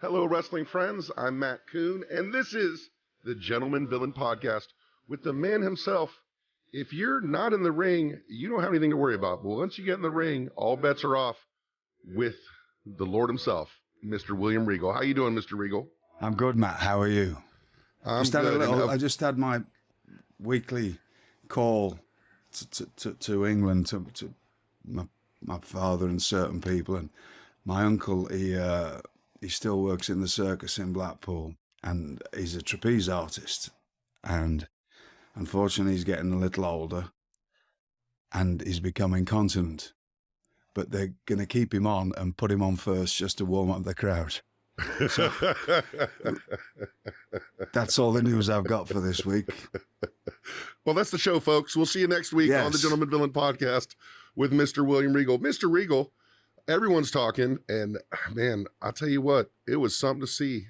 Hello, wrestling friends. I'm Matt Kuhn, and this is the Gentleman Villain Podcast with the man himself. If you're not in the ring, you don't have anything to worry about. But once you get in the ring, all bets are off with the Lord himself, Mr. William Regal. How you doing, Mr. Regal? I'm good, Matt. How are you? I'm good. I just had my weekly call to England to my father and certain people, and my uncle. He still works in the circus in Blackpool, and he's a trapeze artist. And unfortunately, he's getting a little older, and he's becoming incontinent. But they're going to keep him on and put him on first just to warm up the crowd. So that's all the news I've got for this week. Well, that's the show, folks. We'll see you next week on the Gentleman Villain Podcast with Mr. William Regal. Mr. Regal, everyone's talking, and man, I'll tell you what, it was something to see.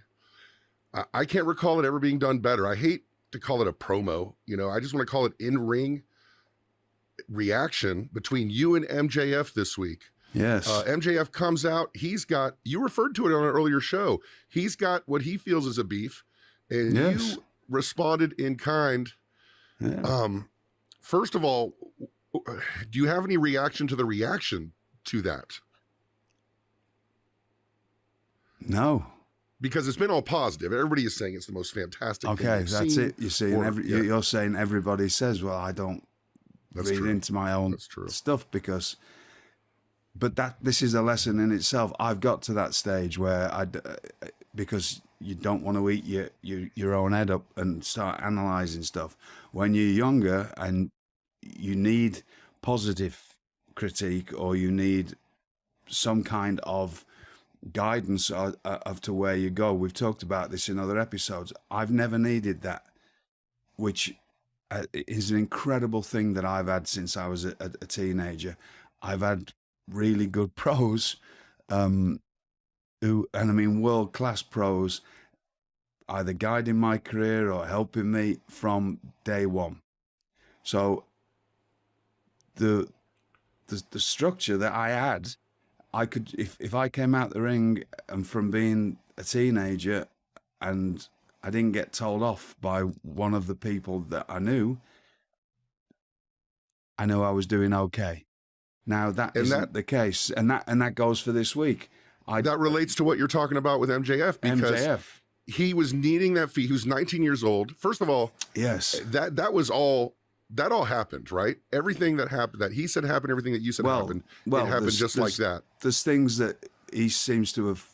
I can't recall it ever being done better. I hate to call it a promo. You know, I just want to call it in-ring reaction between you and MJF this week. Yes. MJF comes out. He's got, you referred to it on an earlier show, he's got what he feels is a beef, and you responded in kind. Yeah. First of all, do you have any reaction to the reaction to that? No. Because it's been all positive. Everybody is saying it's the most fantastic thing Okay, that's seen. it. You see, you're saying everybody says, well, I don't read into my own stuff because... But this is a lesson in itself. I've got to that stage where because you don't want to eat your own head up and start analysing stuff. When you're younger and you need positive critique or you need some kind of guidance of to where you go. We've talked about this in other episodes. I've never needed that, which is an incredible thing that I've had since I was a teenager. I've had really good pros, world-class pros, either guiding my career or helping me from day one. So the structure that I had, I could, if I came out the ring and from being a teenager and I didn't get told off by one of the people that I knew I was doing okay. Now that isn't the case, and that goes for this week. That relates to what you're talking about with MJF, because he was needing that feat. He was 19 years old. First of all, yes, that all happened, right? Everything that happened, that he said happened, everything that you said happened, it happened just like that. There's things that he seems to have.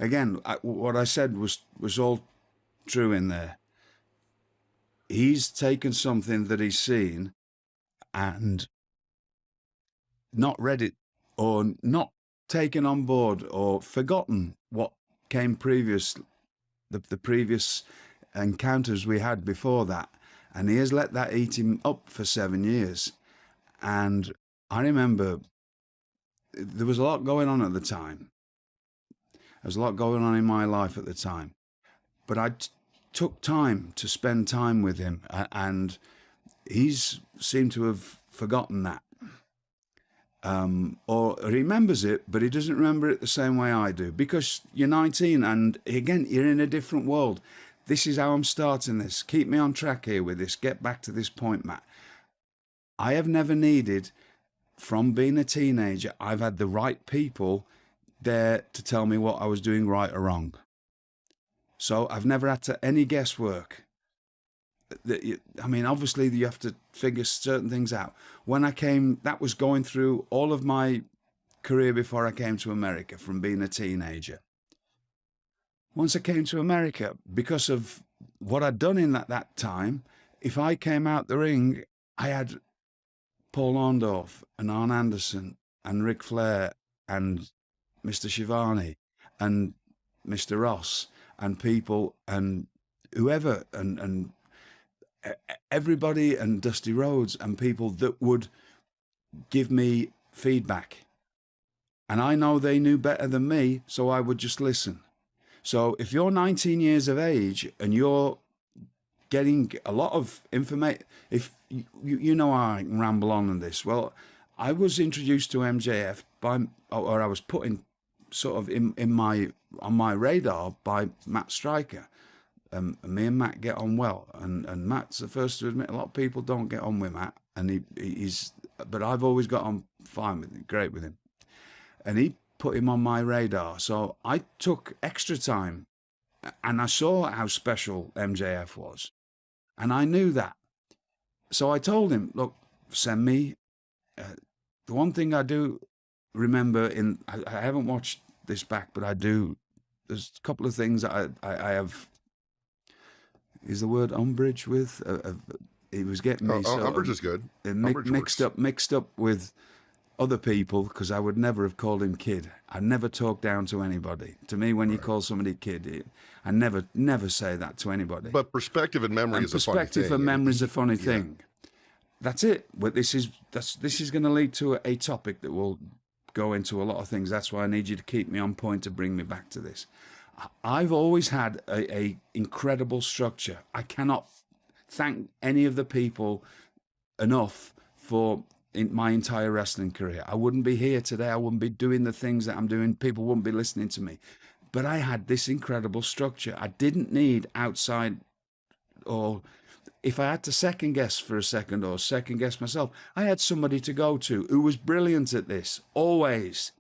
Again, what I said was all true in there. He's taken something that he's seen and not read it or not taken on board or forgotten what came previous, the previous encounters we had before that. And he has let that eat him up for 7 years. And I remember there was a lot going on at the time. There was a lot going on in my life at the time. But I took time to spend time with him, and he's seemed to have forgotten that. Or remembers it, but he doesn't remember it the same way I do, because you're 19 and again, you're in a different world. This is how I'm starting this. Keep me on track here with this. Get back to this point, Matt. I have never needed, from being a teenager, I've had the right people there to tell me what I was doing right or wrong. So I've never had any guesswork. I mean, obviously you have to figure certain things out. When I came, that was going through all of my career before I came to America from being a teenager. Once I came to America, because of what I'd done in that time, if I came out the ring, I had Paul Orndorff and Arn Anderson and Ric Flair and Mr. Shivani and Mr. Ross and people and whoever and everybody and Dusty Rhodes and people that would give me feedback. And I know they knew better than me, so I would just listen. So if you're 19 years of age and you're getting a lot of information, if you know I can ramble on this, well, I was introduced to MJF or I was put in sort of on my radar by Matt Striker. Me and Matt get on well, and Matt's the first to admit a lot of people don't get on with Matt, and but I've always got on fine with him, great with him, and he put him on my radar. So I took extra time, and I saw how special MJF was, and I knew that. So I told him, look, send me. The one thing I do remember I haven't watched this back, but I do. There's a couple of things that I have. Is the word umbrage with? It was getting me. Umbrage is good. Mixed up with other people, because I would never have called him kid. I never talk down to anybody. To me, when you call somebody kid, I never say that to anybody. But perspective and memory is a funny thing. Perspective and memory is a funny thing. That's it. But this is going to lead to a topic that will go into a lot of things. That's why I need you to keep me on point to bring me back to this. I've always had a incredible structure. I cannot thank any of the people enough for my entire wrestling career. I wouldn't be here today. I wouldn't be doing the things that I'm doing. People wouldn't be listening to me. But I had this incredible structure. I didn't need outside, or if I had to second guess for a second or second guess myself, I had somebody to go to who was brilliant at this, always.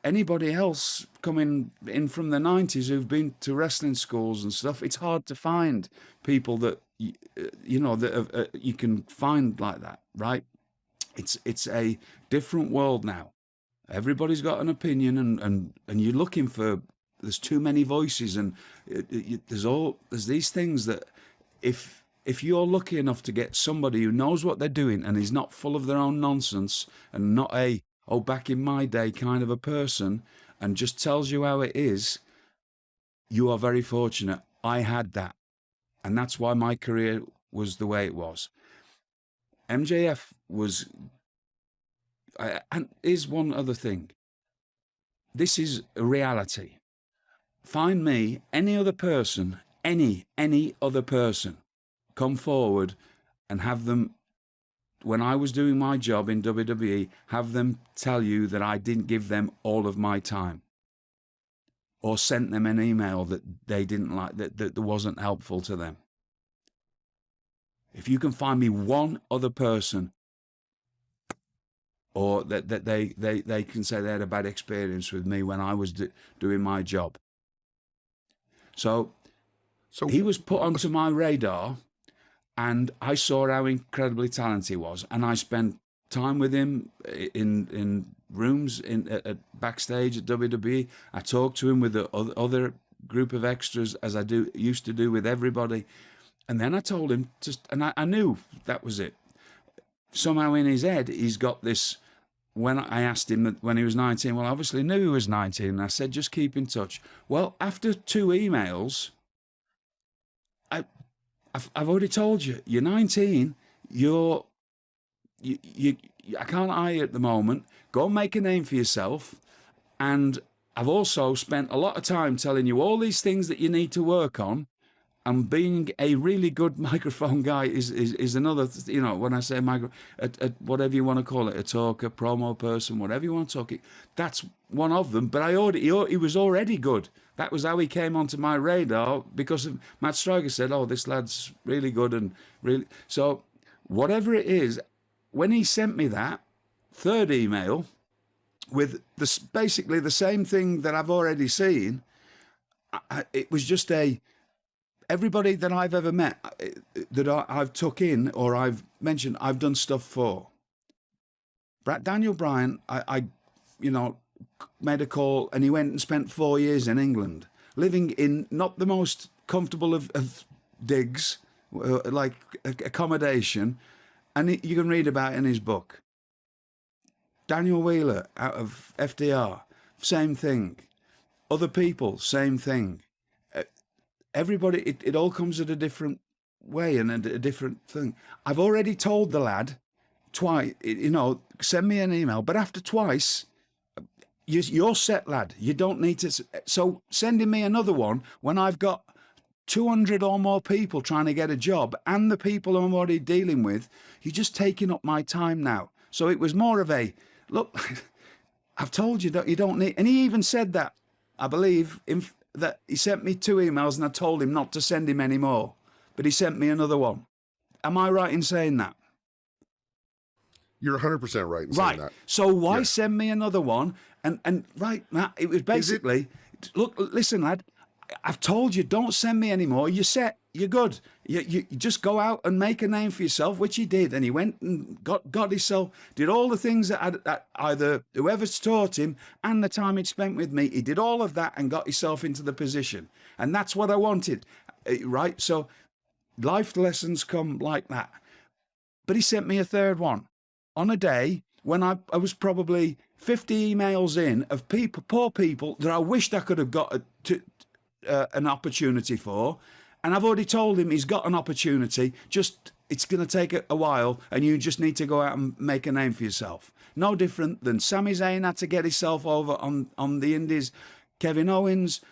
Anybody else coming in from the 90s who've been to wrestling schools and stuff, it's hard to find people that, that you can find like that, right? It's a different world now. Everybody's got an opinion, and you're looking for, there's too many voices, and there's these things that if you're lucky enough to get somebody who knows what they're doing and is not full of their own nonsense and not back in my day kind of a person, and just tells you how it is, you are very fortunate. I had that. And that's why my career was the way it was. MJF was... and here's one other thing. This is a reality. Find me any other person, any other person, come forward and have them, when I was doing my job in WWE, have them tell you that I didn't give them all of my time, or sent them an email that they didn't like, that wasn't helpful to them. If you can find me one other person, or that they can say they had a bad experience with me when I was doing my job. So he was put onto my radar, and I saw how incredibly talented he was, and I spent time with him in rooms at backstage at WWE. I talked to him with the other group of extras, as I used to do with everybody, and then I told him and I knew that was it. Somehow in his head, he's got this. When I asked him that when he was 19, well, I obviously knew he was 19, and I said, just keep in touch. Well, after 2 emails, I've already told you, you're 19, I can't hire you at the moment. Go and make a name for yourself. And I've also spent a lot of time telling you all these things that you need to work on. And being a really good microphone guy is another, when I say whatever you want to call it, a talker, promo person, whatever you want to talk it, that's one of them. But he was already good. That was how he came onto my radar, because Matt Striker said, oh, this lad's really good and really... So whatever it is, when he sent me that third email with basically the same thing that I've already seen, it was just everybody that I've ever met that I've took in or I've mentioned, I've done stuff for. Daniel Bryan, I made a call, and he went and spent 4 years in England, living in not the most comfortable of digs, like accommodation, and you can read about it in his book. Daniel Wheeler out of FDR, same thing. Other people, same thing. Everybody, it all comes at a different way and a different thing. I've already told the lad twice, send me an email, but after twice, you're set, lad. You don't need to. So sending me another one when I've got 200 or more people trying to get a job, and the people I'm already dealing with, you're just taking up my time now. So it was more of a, look, I've told you that you don't need, and he even said that, I believe, that he sent me 2 emails and I told him not to send him any more, but he sent me another one. Am I right in saying that? You're 100% right in saying that. So why send me another one? And right, Matt, it was basically, look, listen, lad, I've told you, don't send me anymore. You're set. You're good. You just go out and make a name for yourself, which he did. And he went and got himself, did all the things that either whoever's taught him and the time he'd spent with me, he did all of that and got himself into the position. And that's what I wanted, right? So life lessons come like that. But he sent me a third one on a day when I was probably 50 emails in of people, poor people that I wished I could have got an opportunity for. And I've already told him he's got an opportunity, just it's going to take a while and you just need to go out and make a name for yourself. No different than Sami Zayn had to get himself over on the Indies, Kevin Owens,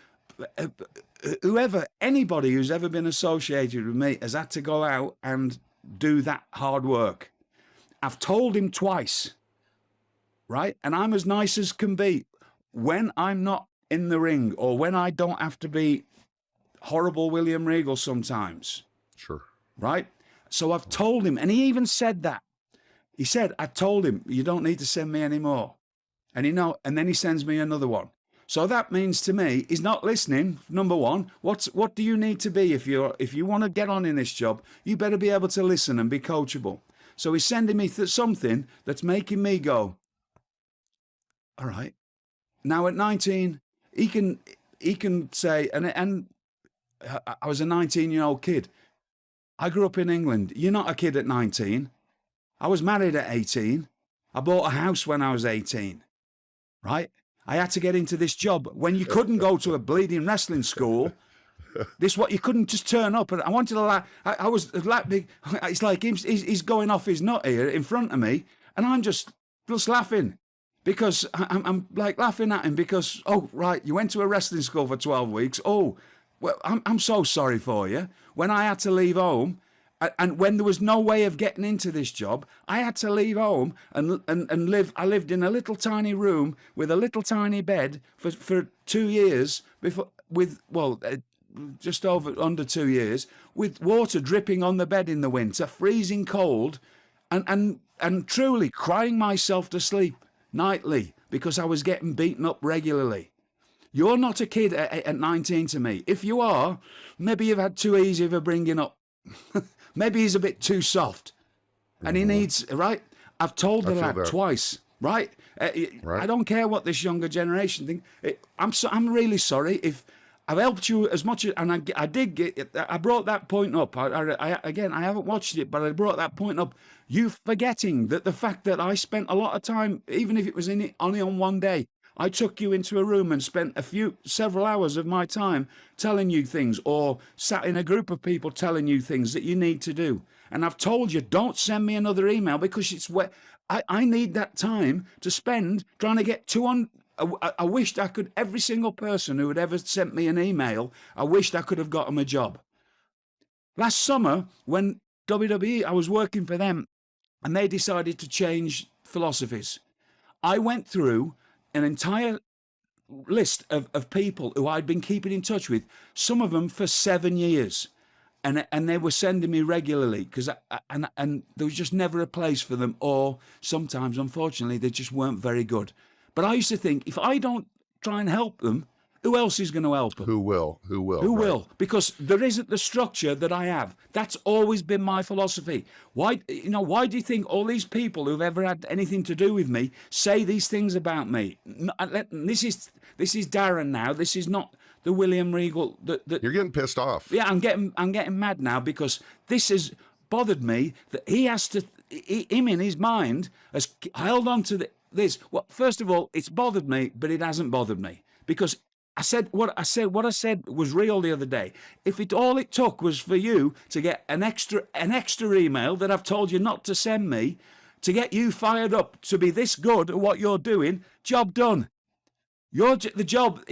whoever, anybody who's ever been associated with me has had to go out and do that hard work. I've told him twice, right? And I'm as nice as can be. When I'm not in the ring or when I don't have to be horrible William Regal sometimes. Sure. Right? So I've told him, and he even said that. He said, I told him, you don't need to send me any more. And and then he sends me another one. So that means to me, he's not listening. Number one, what do you need to be if you want to get on in this job? You better be able to listen and be coachable. So he's sending me something that's making me go, all right. Now at 19, he can say, and I was a 19-year-old kid. I grew up in England. You're not a kid at 19. I was married at 18. I bought a house when I was 18, right? I had to get into this job when you couldn't go to a bleeding wrestling school. You couldn't just turn up. And I wanted to laugh. I was like, it's like he's going off his nut here in front of me. And I'm just laughing because I'm like laughing at him because, oh, right, you went to a wrestling school for 12 weeks. Oh, well, I'm so sorry for you. When I had to leave home, and when there was no way of getting into this job, I had to leave home and live. I lived in a little tiny room with a little tiny bed for 2 years before, just under 2 years, with water dripping on the bed in the winter, freezing cold, and truly crying myself to sleep nightly because I was getting beaten up regularly. You're not a kid at 19 to me. If you are, maybe you've had too easy of a bringing up. Maybe he's a bit too soft. And he needs, right? I've told her that twice, right? I don't care what this younger generation think. I'm really sorry if I've helped you as much as, and I brought that point up. Again, I haven't watched it, but I brought that point up. You forgetting that the fact that I spent a lot of time, even if it was only on one day, I took you into a room and spent several hours of my time telling you things, or sat in a group of people telling you things that you need to do. And I've told you, don't send me another email because I need that time to spend trying to get 200. I wished I could, every single person who had ever sent me an email, I wished I could have got them a job. Last summer, when WWE, I was working for them, and they decided to change philosophies. I went through an entire list of people who I'd been keeping in touch with, some of them for 7 years. And they were sending me regularly because and there was just never a place for them, or sometimes, unfortunately, they just weren't very good. But I used to think, if I don't try and help them, who else is going to help them? Who will? Who will? Because there isn't the structure that I have. That's always been my philosophy. Why do you think all these people who've ever had anything to do with me say these things about me? This is Darren now. This is not the William Regal. You're getting pissed off. Yeah, I'm getting mad now because this has bothered me. That he has to, him in his mind has held on to this. Well, first of all, it's bothered me, but it hasn't bothered me because what I said was real the other day. If all it took was for you to get an extra email that I've told you not to send me, to get you fired up to be this good at what you're doing, job done. The job.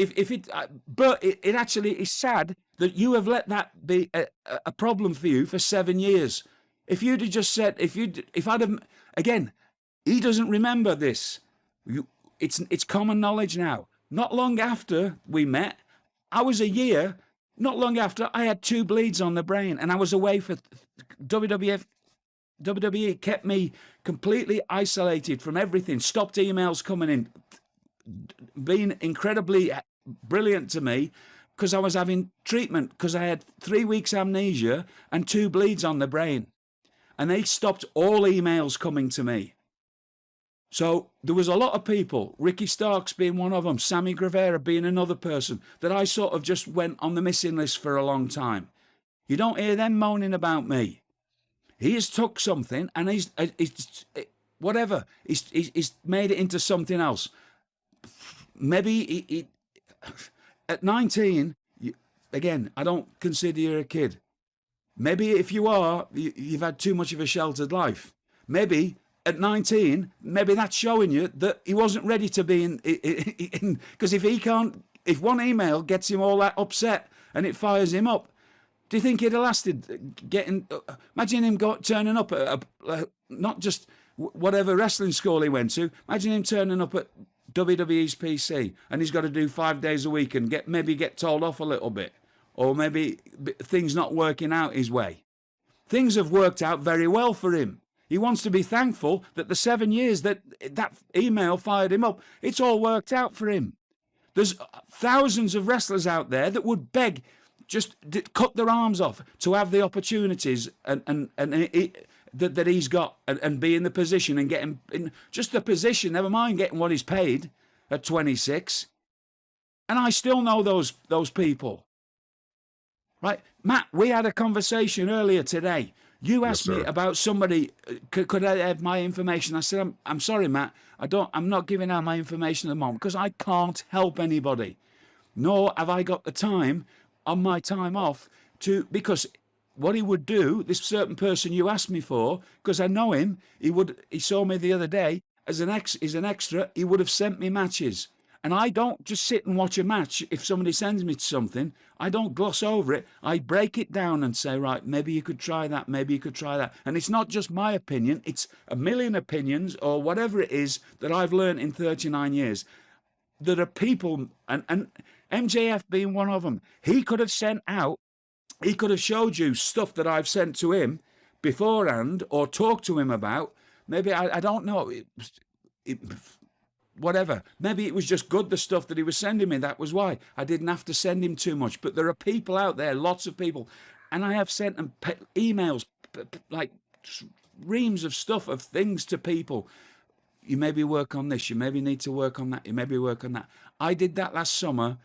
But it actually is sad that you have let that be a problem for you for 7 years. If you'd have just said, if I'd have, again, he doesn't remember this. it's common knowledge now. Not long after we met, I was a year. Not long after, I had 2 bleeds on the brain, and I was away for WWE kept me completely isolated from everything. Stopped emails coming in. Being incredibly brilliant to me because I was having treatment because I had 3 weeks amnesia and 2 bleeds on the brain, and they stopped all emails coming to me. So there was a lot of people, Ricky Starks being one of them, Sammy Guevara being another person, that I sort of just went on the missing list for a long time. You don't hear them moaning about me. He has took something and he's whatever. He's made it into something else. Maybe he at 19, again, I don't consider you a kid. Maybe if you are, you've had too much of a sheltered life. Maybe at 19, maybe that's showing you that he wasn't ready to be in. Because if one email gets him all that upset and it fires him up, do you think he'd have lasted getting? Imagine him turning up at not just whatever wrestling school he went to. Imagine him turning up at WWE's PC and he's got to do 5 days a week and maybe get told off a little bit, or maybe things not working out his way. Things have worked out very well for him. He wants to be thankful that the 7 years that email fired him up, it's all worked out for him. There's thousands of wrestlers out there that would beg, just cut their arms off to have the opportunities that he's got and be in the position and get him in just the position, never mind getting what he's paid at 26. And I still know those people. Right? Matt, we had a conversation earlier today. You asked me about somebody, could I have my information? I said, I'm sorry, Matt, I'm not giving out my information at the moment because I can't help anybody. Nor have I got the time on my time off because what he would do, this certain person you asked me for, because I know him, he saw me the other day as an extra, he would have sent me matches. And I don't just sit and watch a match. If somebody sends me something, I don't gloss over it. I break it down and say, right, maybe you could try that, maybe you could try that. And it's not just my opinion, it's a million opinions or whatever it is that I've learned in 39 years. There are people, and MJF being one of them, he could have showed you stuff that I've sent to him beforehand or talked to him about. Maybe, I don't know, whatever. Maybe it was just good, the stuff that he was sending me. That was why I didn't have to send him too much. But there are people out there, lots of people, and I have sent them emails, like reams of stuff, of things to people. You maybe work on this, you maybe need to work on that, you maybe work on that. I did that last summer.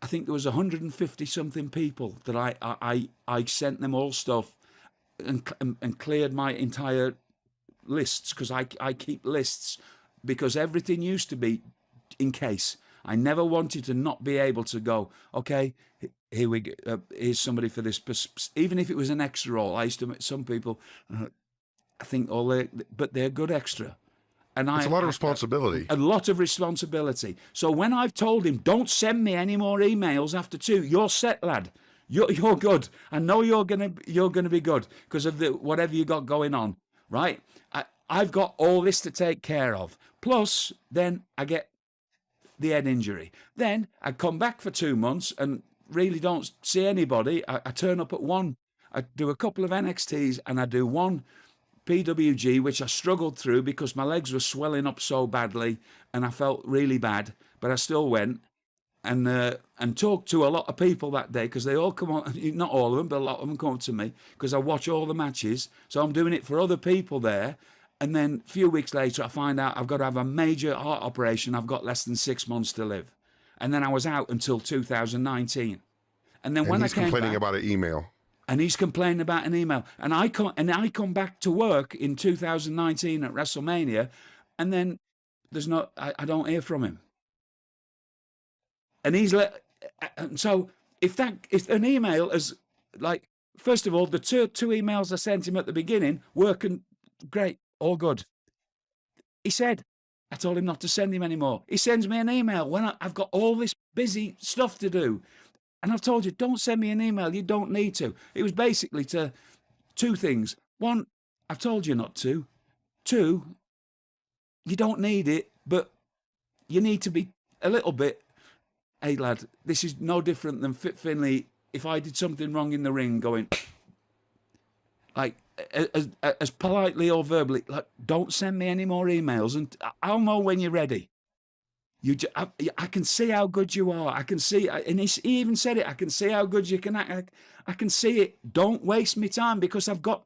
I think there was 150 something people that I sent them all stuff and cleared my entire lists, because I keep lists, because everything used to be in case. I never wanted to not be able to go, okay, here we go, here's somebody for this, even if it was an extra role. I used to meet some people, I think but they're good extra. And it's a lot of responsibility. A lot of responsibility. So when I've told him, don't send me any more emails after 2, you're set, lad. You're good. I know you're gonna be good because of whatever you got going on, right? I've got all this to take care of. Plus, then I get the head injury. Then I come back for 2 months and really don't see anybody. I turn up at one. I do a couple of NXTs and I do one PWG, which I struggled through because my legs were swelling up so badly and I felt really bad, but I still went and talked to a lot of people that day, because they all come on, not all of them, but a lot of them come up to me because I watch all the matches. So I'm doing it for other people there. And then a few weeks later, I find out I've got to have a major heart operation. I've got less than 6 months to live. And then I was out until 2019. And then when I came complaining back, about an email. And he's complaining about an email. And I come back to work in 2019 at WrestleMania, and then I don't hear from him. And so if an email is like, first of all, the two emails I sent him at the beginning, working great, all good. He said, I told him not to send him anymore. He sends me an email when I've got all this busy stuff to do. And I've told you, don't send me an email. You don't need to. It was basically to 2 things. 1, I've told you not to. 2, you don't need it, but you need to be a little bit, hey lad, this is no different than Fit Finlay if I did something wrong in the ring, going like as politely or verbally, like, don't send me any more emails, and I'll know when you're ready. I can see how good you are. I can see, and he even said it. I can see how good you can act. I can see it. Don't waste my time, because I've got.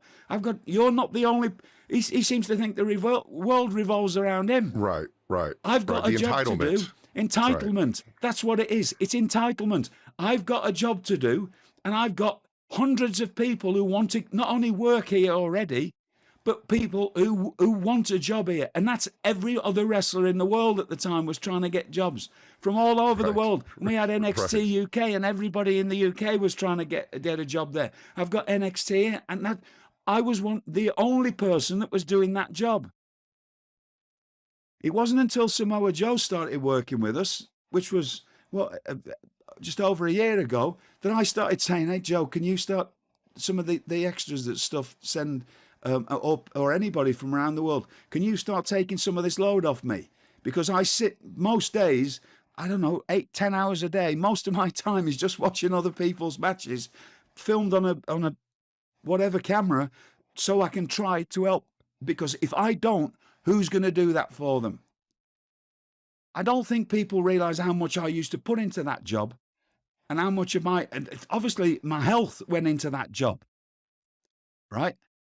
You're not the only. He seems to think the world revolves around him. Right. I've got a job to do. Entitlement. Right. That's what it is. It's entitlement. I've got a job to do, and I've got hundreds of people who want to not only work here already, but people who want a job here. And that's every other wrestler in the world at the time was trying to get jobs from all over the world. And we had NXT UK, and everybody in the UK was trying to get a job there. I've got NXT here, and that I was the only person that was doing that job. It wasn't until Samoa Joe started working with us, which was, just over a year ago, that I started saying, hey, Joe, can you start some of the extras that stuff send... or anybody from around the world, can you start taking some of this load off me? Because I sit most days, I don't know, 8-10 hours a day. Most of my time is just watching other people's matches, filmed on a whatever camera, so I can try to help. Because if I don't, who's going to do that for them? I don't think people realise how much I used to put into that job, and how much of obviously my health went into that job, right?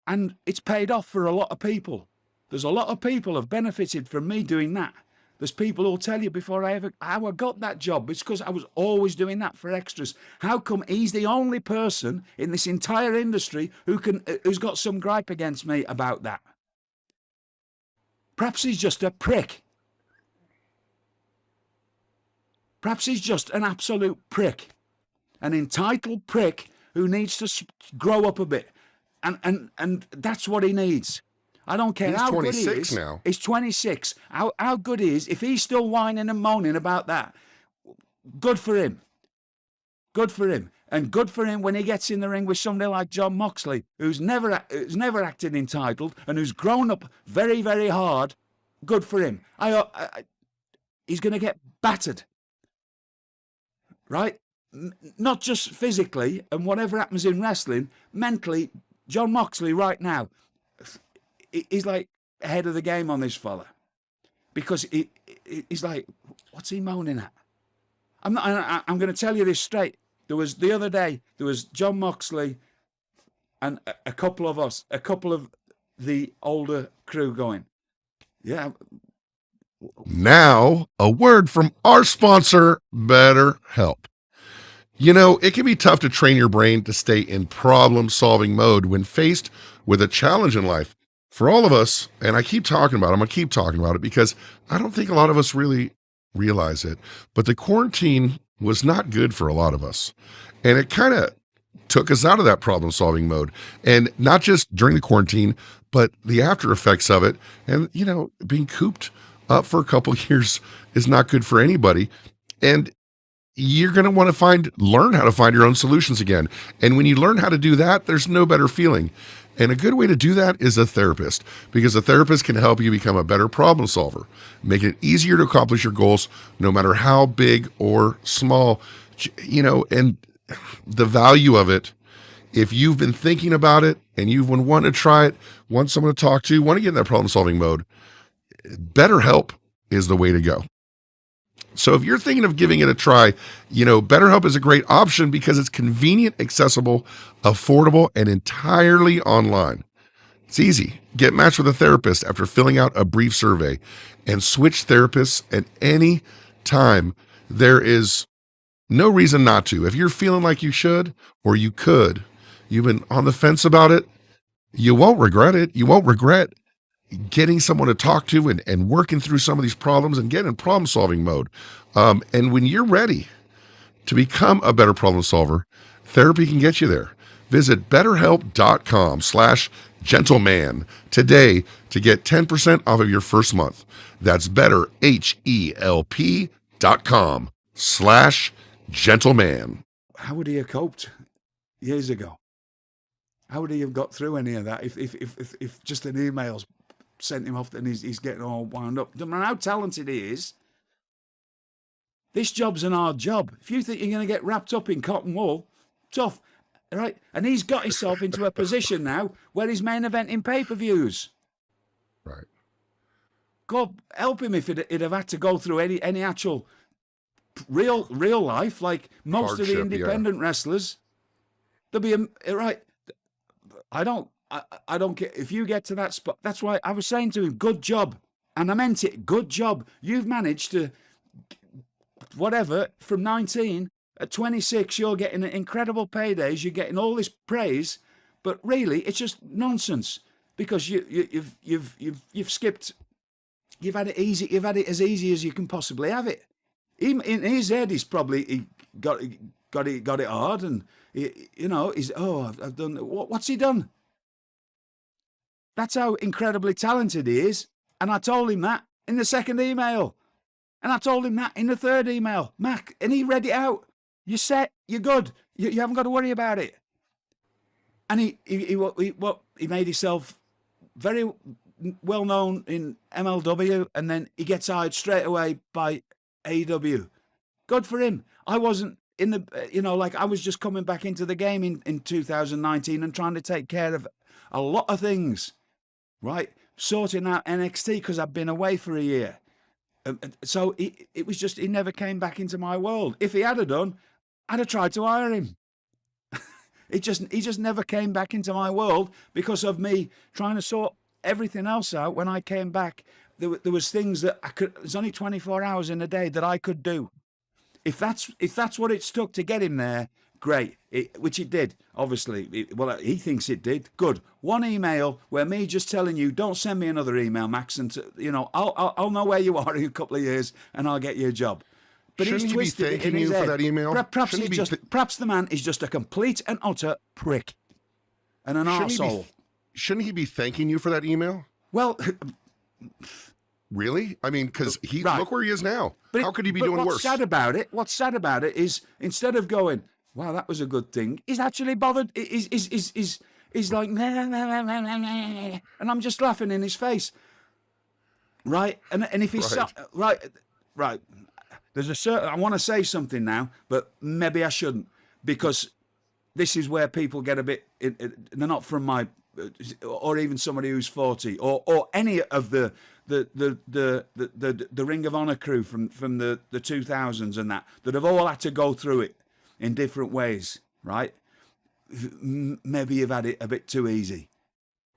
And it's paid off for a lot of people. There's a lot of people have benefited from me doing that. There's people who'll tell you before how I got that job, it's because I was always doing that for extras. How come he's the only person in this entire industry who's got some gripe against me about that? Perhaps he's just a prick. Perhaps he's just an absolute prick. An entitled prick who needs to grow up a bit. And that's what he needs. I don't care how good he is. He's 26 now. He's 26. How good he is, if he's still whining and moaning about that, good for him. Good for him. And good for him when he gets in the ring with somebody like Jon Moxley, who's never acted entitled and who's grown up very, very hard. Good for him. He's going to get battered. Right? Not just physically and whatever happens in wrestling, mentally. Jon Moxley right now, he's like ahead of the game on this fella, because he's like, what's he moaning at? I'm going to tell you this straight. The other day there was Jon Moxley and a couple of us, a couple of the older crew going, yeah. Now a word from our sponsor, BetterHelp. You know, it can be tough to train your brain to stay in problem-solving mode when faced with a challenge in life. For all of us, and I'm going to keep talking about it because I don't think a lot of us really realize it, but the quarantine was not good for a lot of us. And it kind of took us out of that problem-solving mode. And not just during the quarantine, but the after effects of it. And, you know, being cooped up for a couple of years is not good for anybody. And you're going to want to learn how to find your own solutions again. And when you learn how to do that, there's no better feeling. And a good way to do that is a therapist, because a therapist can help you become a better problem solver, make it easier to accomplish your goals, no matter how big or small, you know. And the value of it, if you've been thinking about it and you want to try it, want someone to talk to, want to get in that problem solving mode, BetterHelp is the way to go. So if you're thinking of giving it a try, you know, BetterHelp is a great option because it's convenient, accessible, affordable, and entirely online. It's easy. Get matched with a therapist after filling out a brief survey, and switch therapists at any time. There is no reason not to. If you're feeling like you should or you could, you've been on the fence about it, you won't regret it. You won't regret getting someone to talk to and working through some of these problems and getting in problem solving mode. And when you're ready to become a better problem solver, therapy can get you there. Visit betterhelp.com/gentleman today to get 10% off of your first month. That's betterhelp.com/gentleman. How would he have coped years ago? How would he have got through any of that if just an email's sent him off and he's getting all wound up? No matter how talented he is, This job's an hard job. If you think you're going to get wrapped up in cotton wool, tough, right? And he's got himself into a position now where he's main eventing pay-per-views. Right. God help him if he'd have had to go through any actual real life, like most of the independent wrestlers. There'll be right. I don't care if you get to that spot. That's why I was saying to him, good job. And I meant it, good job. You've managed to, whatever, from 19, at 26, you're getting incredible paydays, you're getting all this praise, but really, it's just nonsense because you've skipped, you've had it easy, you've had it as easy as you can possibly have it. In his head, he's probably got it hard, and he's I've done what's he done? That's how incredibly talented he is. And I told him that in the second email. And I told him that in the third email. Mac, and he read it out. You're set. You're good. You haven't got to worry about it. And he made himself very well known in MLW, and then he gets hired straight away by AEW. Good for him. I wasn't in the, I was just coming back into the game in 2019 and trying to take care of a lot of things, right? Sorting out NXT because I've been away for a year. So it was just, he never came back into my world. If he had done, I'd have tried to hire him. He just never came back into my world because of me trying to sort everything else out. When I came back, there was things that there's only 24 hours in a day that I could do. If that's what it took to get him there, great. Which it did, obviously. Well, he thinks it did. Good. One email where me just telling you, don't send me another email, Max, and I'll know where you are in a couple of years, and I'll get you a job. But shouldn't he be thanking you for that email? Perhaps the man is just a complete and utter prick and an arsehole. Shouldn't he be thanking you for that email? Well, really? I mean, because look where he is now. How could he be doing worse? What's sad about it is instead of going, wow, that was a good thing, he's actually bothered. He's like, nah, nah, nah, nah, nah, and I'm just laughing in his face. Right? And if he's right. There's a certain, I want to say something now, but maybe I shouldn't, because this is where people get a bit, they're not from my, or even somebody who's 40, or any of the Ring of Honor crew from the 2000s and that have all had to go through it in different ways, right? Maybe you've had it a bit too easy.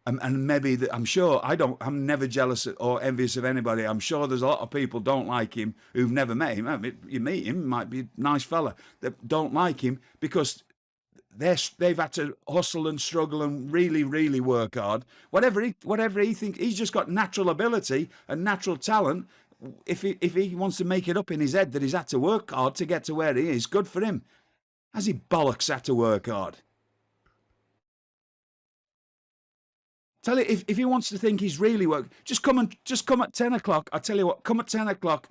And maybe I'm sure I'm never jealous or envious of anybody. I'm sure there's a lot of people don't like him who've never met him. I mean, you meet him, might be a nice fella, that don't like him because they've had to hustle and struggle and really, really work hard. Whatever he thinks, he's just got natural ability and natural talent. If he wants to make it up in his head that he's had to work hard to get to where he is, good for him. Has he bollocks had to work hard? Tell you, if he wants to think he's really worked, just come at 10 o'clock. I tell you what, come at 10 o'clock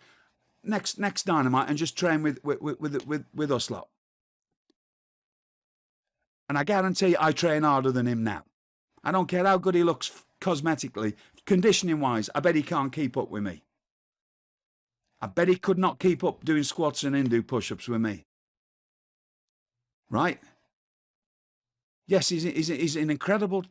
next Dynamite and just train with us lot. And I guarantee I train harder than him now. I don't care how good he looks cosmetically, conditioning wise. I bet he can't keep up with me. I bet he could not keep up doing squats and Hindu push-ups with me. Right? Yes, he's an incredible.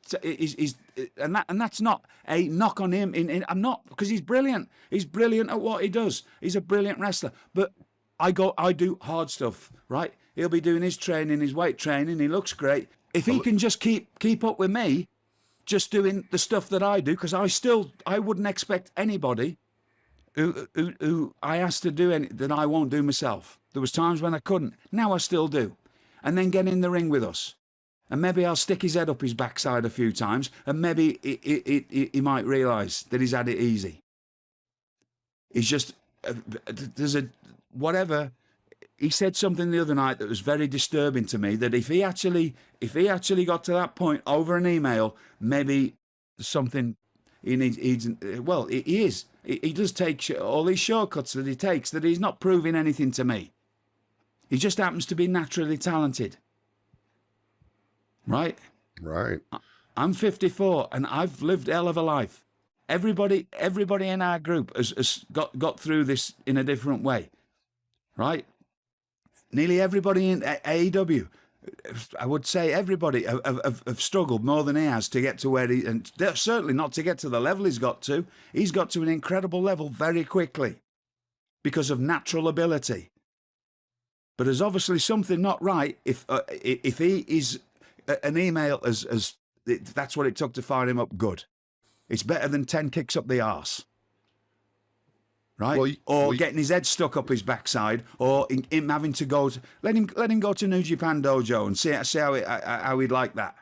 And that's not a knock on him. I'm not, because he's brilliant. He's brilliant at what he does. He's a brilliant wrestler. But I do hard stuff, right? He'll be doing his training, his weight training. He looks great. If he can just keep up with me, just doing the stuff that I do, because I wouldn't expect anybody who I asked to do anything that I won't do myself. There was times when I couldn't. Now I still do. And then get in the ring with us. And maybe I'll stick his head up his backside a few times, and maybe he might realise that he's had it easy. He's just, whatever. He said something the other night that was very disturbing to me, that if he actually got to that point over an email, maybe something he needs, well, he is. He does take all these shortcuts that he takes, that he's not proving anything to me. He just happens to be naturally talented. Right? Right. I'm 54 and I've lived a hell of a life. Everybody in our group has got through this in a different way. right? Nearly everybody in AEW, I would say everybody have struggled more than he has to get to where he, and certainly not to get to the level he's got to. He's got to an incredible level very quickly because of natural ability. But there's obviously something not right if he is an email as that's what it took to fire him up good. It's better than 10 kicks up the arse. Right? Or getting his head stuck up his backside, or him having to go to let him go to New Japan Dojo and see how he'd like that.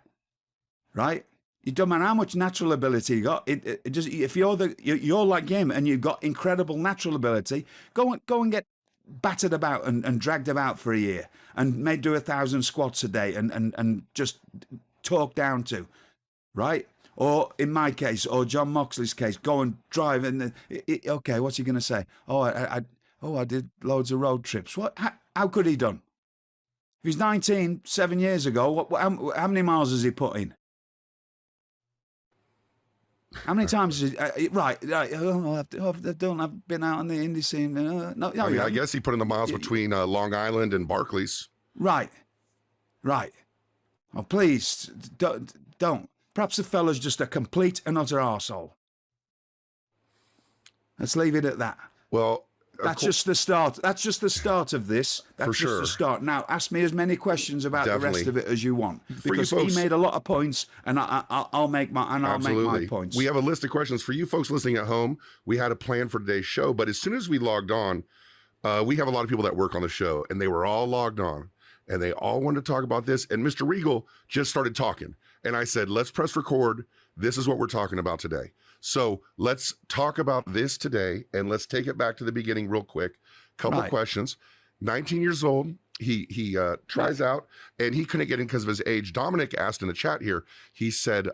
Right? It don't matter how much natural ability you got. It just, if you're like him and you've got incredible natural ability, go and get battered about and dragged about for a year and may do 1,000 squats a day and just talk down to, right? Or in my case, or John Moxley's case, go and drive and okay, what's he going to say? Oh, I did loads of road trips. What? How could he done? If he's 19, 7 years ago, how many miles has he put in? How many times has he, right? I've been out on the indie scene. No, I mean, I guess he put in the miles between Long Island and Barclays. Right. Oh, please, don't. Perhaps the fella's just a complete and utter arsehole. Let's leave it at that. Well, that's just the start. That's just the start of this. That's for just sure. the start. Now, ask me as many questions about the rest of it as you want, because folks, he made a lot of points, and I'll make my points. We have a list of questions for you folks listening at home. We had a plan for today's show, but as soon as we logged on, we have a lot of people that work on the show, and they were all logged on, and they all wanted to talk about this. And Mr. Regal just started talking. And I said, let's press record. This is what we're talking about today. So let's talk about this today, and let's take it back to the beginning real quick. Couple of questions. 19 years old. He tries out, and he couldn't get in because of his age. Dominic asked in the chat here. He said,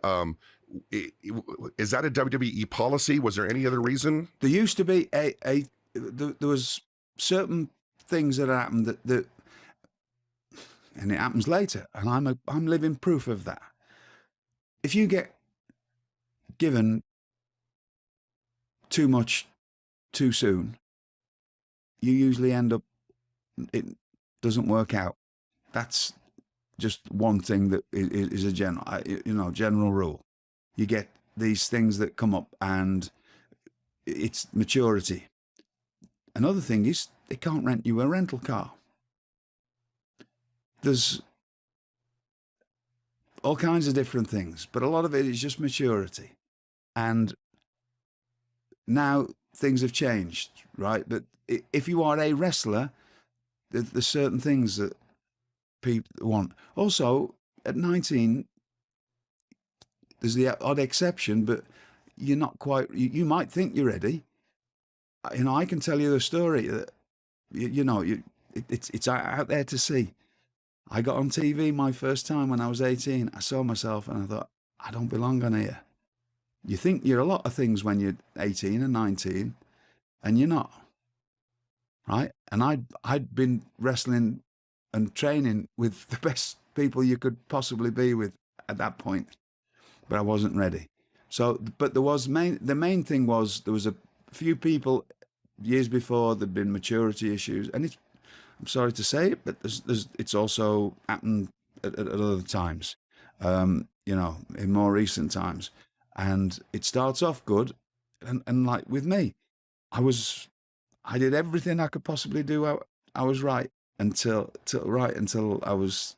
is that a WWE policy? Was there any other reason? There used to be there was certain things that happened that and it happens later, and I'm living proof of that. If you get given too much too soon, you usually end up, it doesn't work out. That's just one thing that is a general rule. You get these things that come up, and it's maturity. Another thing is they can't rent you a rental car. There's all kinds of different things, but a lot of it is just maturity. And now things have changed, right? But if you are a wrestler, there's certain things that people want. Also, at 19, there's the odd exception, but you're not quite, you might think you're ready. You know, I can tell you the story that, it's out there to see. I got on TV my first time when I was 18. I saw myself and I thought, I don't belong on here. You think you're a lot of things when you're 18 and 19, and you're not, right? And I'd been wrestling and training with the best people you could possibly be with at that point, but I wasn't ready. So, but the main thing was there was a few people years before there'd been maturity issues, and I'm sorry to say it, but it's also happened at other times, in more recent times. And it starts off good, and like with me, I did everything I could possibly do. I was right until I was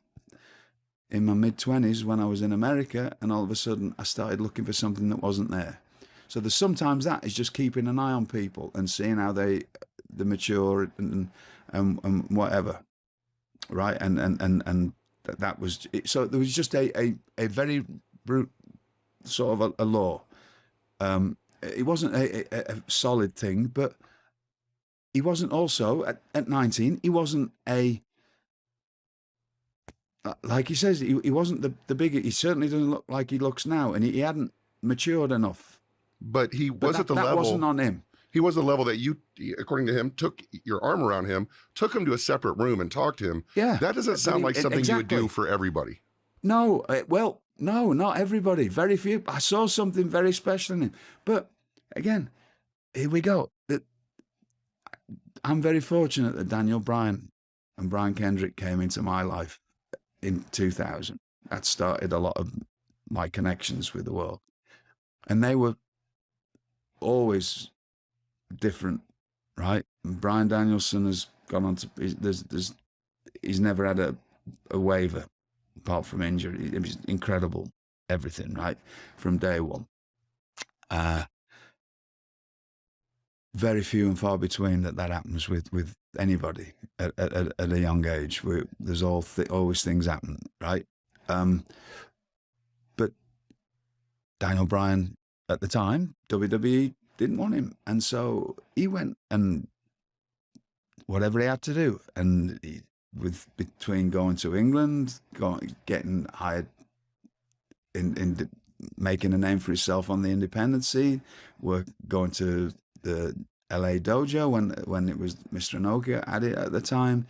in my mid-20s when I was in America, and all of a sudden I started looking for something that wasn't there. So there's sometimes that is just keeping an eye on people and seeing how they mature and whatever, right? And that was it. So there was just a very brute sort of a law. It wasn't a solid thing, but he wasn't also at 19. He wasn't like he says. He wasn't the bigger. He certainly doesn't look like he looks now, and he hadn't matured enough. But he was at the level. That wasn't on him. He was the level that you, according to him, took your arm around him, took him to a separate room and talked to him. Yeah. That doesn't sound like something you would do for everybody. No, no, not everybody. Very few. I saw something very special in him. But again, here we go. I'm very fortunate that Daniel Bryan and Brian Kendrick came into my life in 2000. That started a lot of my connections with the world. And they were always different, right? And Bryan Danielson has gone on to, he's never had a waiver apart from injury. It was incredible, everything, right? From day one. Very few and far between that happens with anybody at a young age. There's always things happen, right? But Daniel Bryan at the time, WWE didn't want him, and so he went and whatever he had to do, and between going to England, getting hired in making a name for himself on the independent scene, going to the LA dojo when it was Mr. Inoki had it at the time.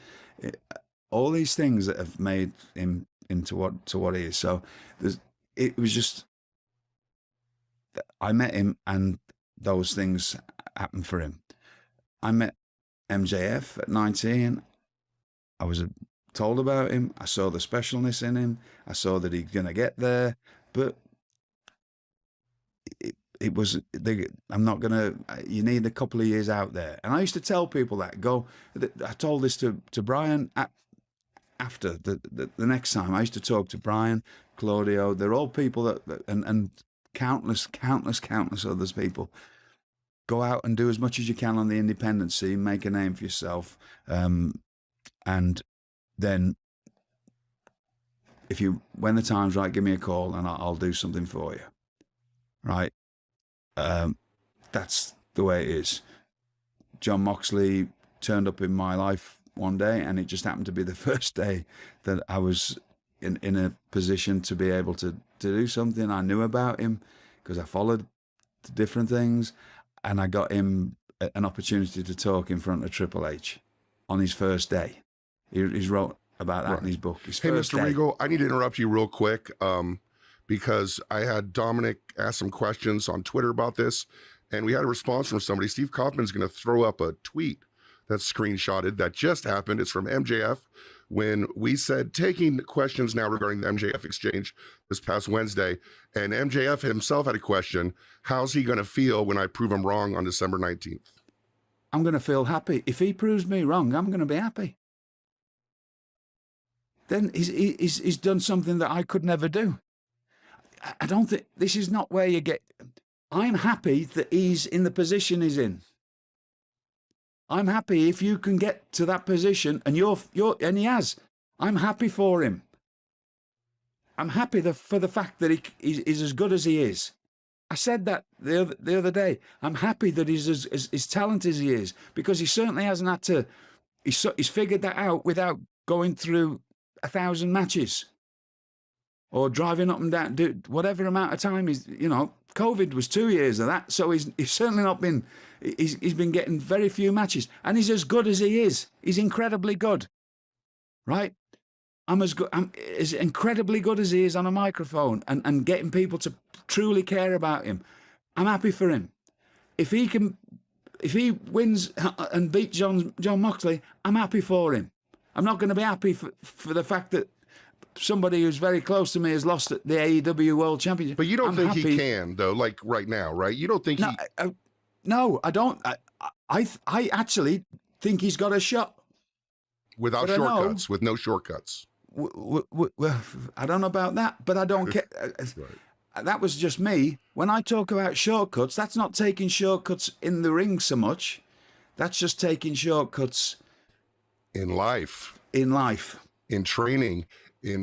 All these things that have made him into what he is. So it was just, I met him and those things happened for him. I met MJF at 19. I was told about him. I saw the specialness in him. I saw that he's going to get there, but it was, I'm not going to, you need a couple of years out there. And I used to tell people that, I told this to Bryan after the next time. I used to talk to Bryan, Claudio, they're all people that, and countless others people. Go out and do as much as you can on the independent scene, make a name for yourself. And then when the time's right, give me a call and I'll do something for you. Right? That's the way it is. Jon Moxley turned up in my life one day, and it just happened to be the first day that I was in a position to be able to do something. I knew about him because I followed different things, and I got him an opportunity to talk in front of Triple H on his first day. He's wrote about that in his book. Hey, Mr. Regal, I need to interrupt you real quick because I had Dominic ask some questions on Twitter about this, and we had a response from somebody. Steve Kaufman's going to throw up a tweet that's screenshotted that just happened. It's from MJF when we said taking questions now regarding the MJF exchange this past Wednesday, and MJF himself had a question. How's he going to feel when I prove him wrong on December 19th? I'm going to feel happy. If he proves me wrong, I'm going to be happy. Then he's done something that I could never do. I don't think, this is not where you get, I'm happy that he's in the position he's in. I'm happy if you can get to that position, and and he has. I'm happy for him. I'm happy for the fact that he's as good as he is. I said that the other day. I'm happy that he's as talented as he is, because he certainly hasn't had to. He's figured that out without going through 1,000 matches or driving up and down, do whatever amount of time he's. COVID was 2 years of that, so he's certainly not been. He's been getting very few matches, and he's as good as he is. He's incredibly good, right? I'm as incredibly good as he is on a microphone and getting people to truly care about him. I'm happy for him. If he wins and beats Jon Moxley, I'm happy for him. I'm not going to be happy for the fact that somebody who's very close to me has lost at the AEW World Championship. But you don't think he can, though, like right now, right? You don't think No, I don't. I actually think he's got a shot. Without shortcuts, with no shortcuts. Well, I don't know about that, but I don't care. Right. That was just me. When I talk about shortcuts, that's not taking shortcuts in the ring so much. That's just taking shortcuts in life. In training. He's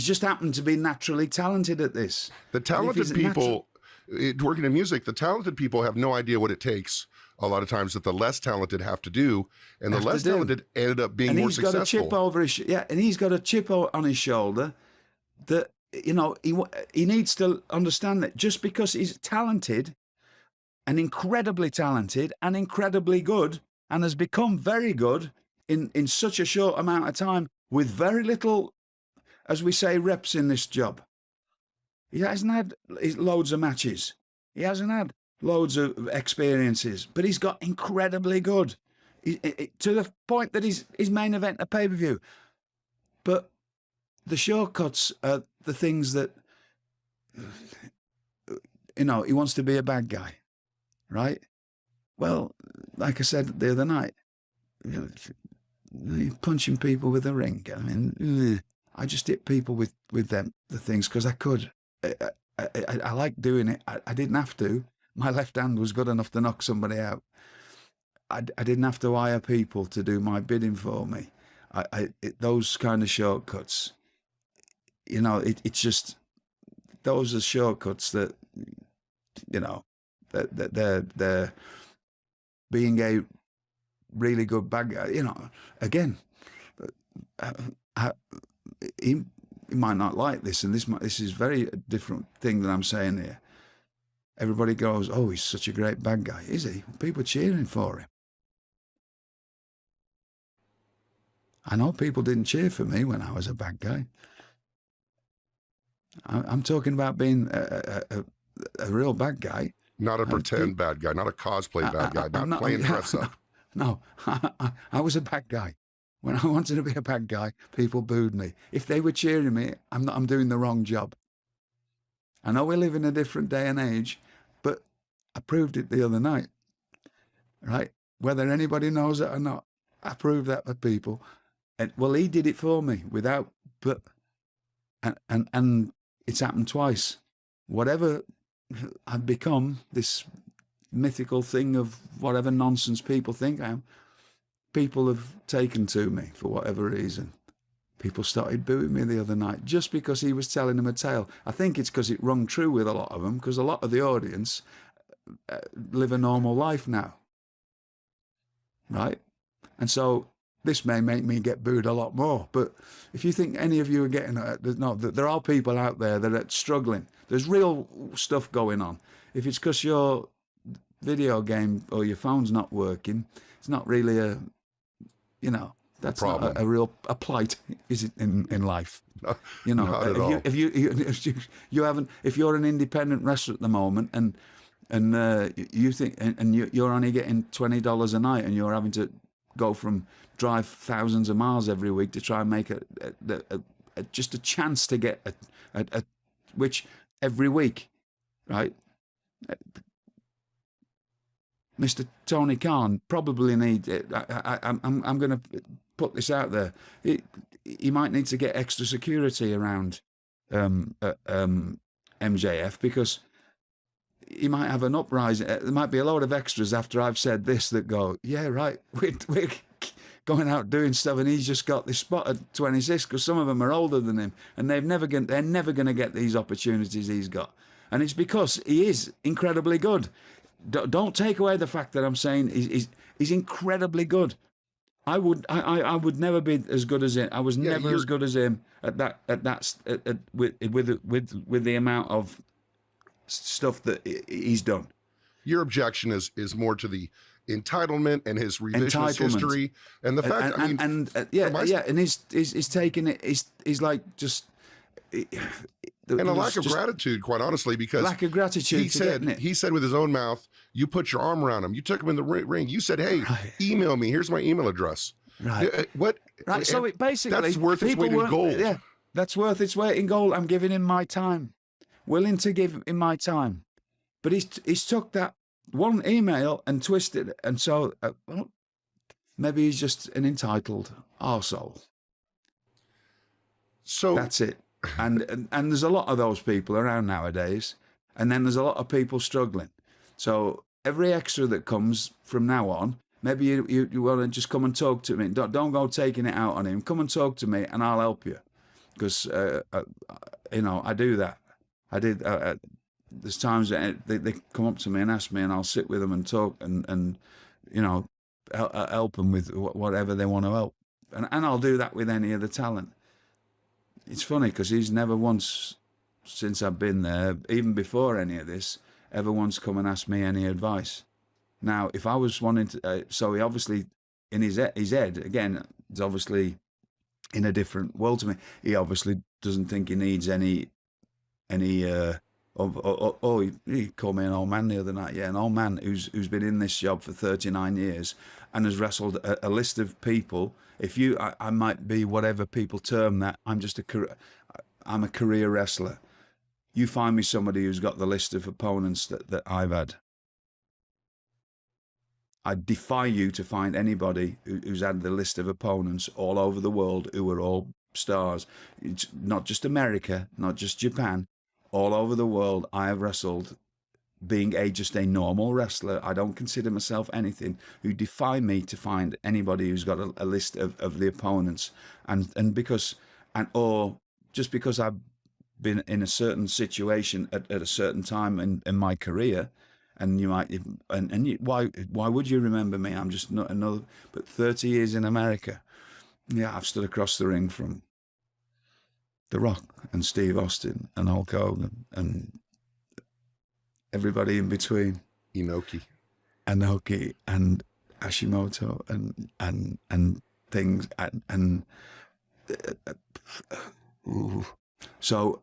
just happened to be naturally talented at this. The talented people working in music, the talented people have no idea what it takes a lot of times that the less talented have to to, and the less talented ended up being more successful. And he's got a chip over his and he's got a chip on his shoulder that he needs to understand that just because he's talented and incredibly good and has become very good in such a short amount of time with very little, as we say, reps in this job. He hasn't had loads of matches. He hasn't had. loads of experiences, but he's got incredibly good. To the point that he's main event a pay-per-view. But the shortcuts are the things that, he wants to be a bad guy, right? Well, like I said the other night, punching people with a ring. I mean, I just hit people with the things because I could. I like doing it. I didn't have to. My left hand was good enough to knock somebody out. I didn't have to hire people to do my bidding for me. Those kind of shortcuts, it's just, those are shortcuts that, they're being a really good bad guy. Again, he might not like this, and this is very different thing that I'm saying here. Everybody goes, "Oh, he's such a great bad guy." Is he? People cheering for him. I know people didn't cheer for me when I was a bad guy. I'm talking about being a real bad guy. Not a pretend bad guy, not a cosplay bad guy, not playing dress up. No, I was a bad guy. When I wanted to be a bad guy, people booed me. If they were cheering me, I'm doing the wrong job. I know we live in a different day and age, but I proved it the other night, right? Whether anybody knows it or not, I proved that for people. And well, he did it for me and it's happened twice. Whatever I've become, this mythical thing of whatever nonsense people think I am, people have taken to me for whatever reason. People started booing me the other night just because he was telling them a tale. I think it's because it rung true with a lot of them, because a lot of the audience live a normal life now, right? And so this may make me get booed a lot more. But if you think any of you are getting, there are people out there that are struggling. There's real stuff going on. If it's because your video game or your phone's not working, it's not really that's not a real plight, is it, in life? No, not at all. If you're an independent wrestler at the moment and you think you're only getting $20 a night and you're having to drive thousands of miles every week to try and make just a chance to get which every week, right? Mr. Tony Khan probably needs it. I'm going to put this out there. He might need to get extra security around MJF, because he might have an uprising. There might be a load of extras after I've said this that go, yeah, right, we're going out doing stuff, and he's just got this spot at 26, because some of them are older than him, and they're never going to get these opportunities he's got. And it's because he is incredibly good. Don't take away the fact that I'm saying he's incredibly good. I would never be as good as him. I was never as good as him with the amount of stuff that he's done. Your objection is more to the entitlement and his revisionist history and the fact and he's taking it. He's like just. And a lack of gratitude, quite honestly, because lack of gratitude. He said with his own mouth, you put your arm around him. You took him in the ring. You said, "Hey, email me. Here's my email address." Right. What? Right. So it basically that's worth its weight in gold. Yeah, that's worth its weight in gold. I'm giving him my time, willing to give him my time, but he's took that one email and twisted it, and so well, maybe he's just an entitled arsehole. So that's it. And there's a lot of those people around nowadays, and then there's a lot of people struggling. So every extra that comes from now on, maybe you want to just come and talk to me. Don't go taking it out on him. Come and talk to me, and I'll help you, because I do that. I did. There's times that they come up to me and ask me, and I'll sit with them and talk and help them with whatever they want to help, and I'll do that with any other talent. It's funny because he's never once, since I've been there, even before any of this, ever once come and asked me any advice. Now, if I was wanting to, so he obviously, in his head, again, is obviously in a different world to me. He obviously doesn't think he needs any He called me an old man the other night. Yeah, an old man who's been in this job for 39 years and has wrestled a list of people. If you, I might be whatever people term that. I'm a career wrestler. You find me somebody who's got the list of opponents that I've had. I defy you to find anybody who's had the list of opponents all over the world who are all stars. It's not just America, not just Japan. All over the world, I have wrestled, being just a normal wrestler. I don't consider myself anything. Who defy me to find anybody who's got a list of the opponents, or just because I've been in a certain situation at a certain time in my career. And you might, why would you remember me? I'm just not another. But 30 years in America, yeah, I've stood across the ring from The Rock and Steve Austin and Hulk Hogan and everybody in between. Inoki and Hashimoto and things so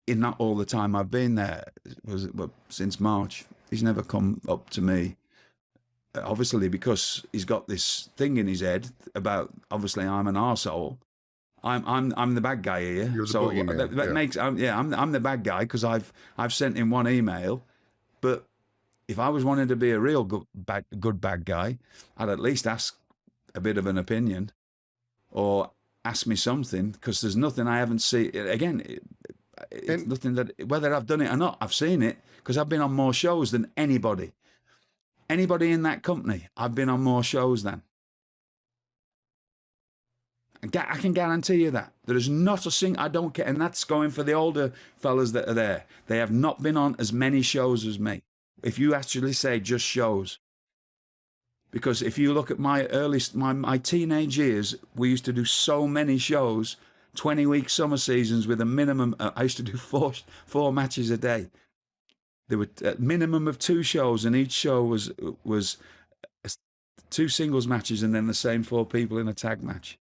in not all the time I've been there, since March, he's never come up to me. Obviously, because he's got this thing in his head about, obviously, I'm an arsehole. I'm the bad guy here. You're the boogeyman. That makes I'm the bad guy because I've sent him one email, but if I was wanting to be a real good bad guy, I'd at least ask a bit of an opinion, or ask me something, because there's nothing I haven't seen. Again, it's nothing that, whether I've done it or not, I've seen it, because I've been on more shows than anybody. Anybody in that company, I've been on more shows than. I can guarantee you that. There is not a single, I don't care, and that's going for the older fellas that are there. They have not been on as many shows as me. If you actually say just shows. Because if you look at my my teenage years, we used to do so many shows, 20-week summer seasons with a minimum, I used to do four matches a day. There were a minimum of 2 shows, and each show was 2 singles matches and then the same 4 people in a tag match.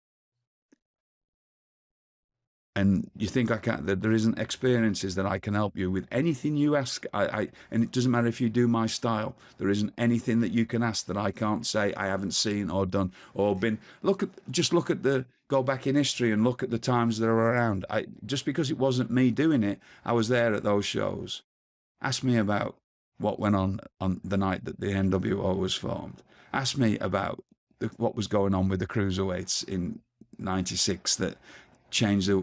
And you think that there isn't experiences that I can help you with anything you ask. And it doesn't matter if you do my style. There isn't anything that you can ask that I can't say I haven't seen or done or been. Go back in history and look at the times that are around. Just because it wasn't me doing it, I was there at those shows. Ask me about what went on the night that the NWO was formed. Ask me about what was going on with the cruiserweights in '96 that changed there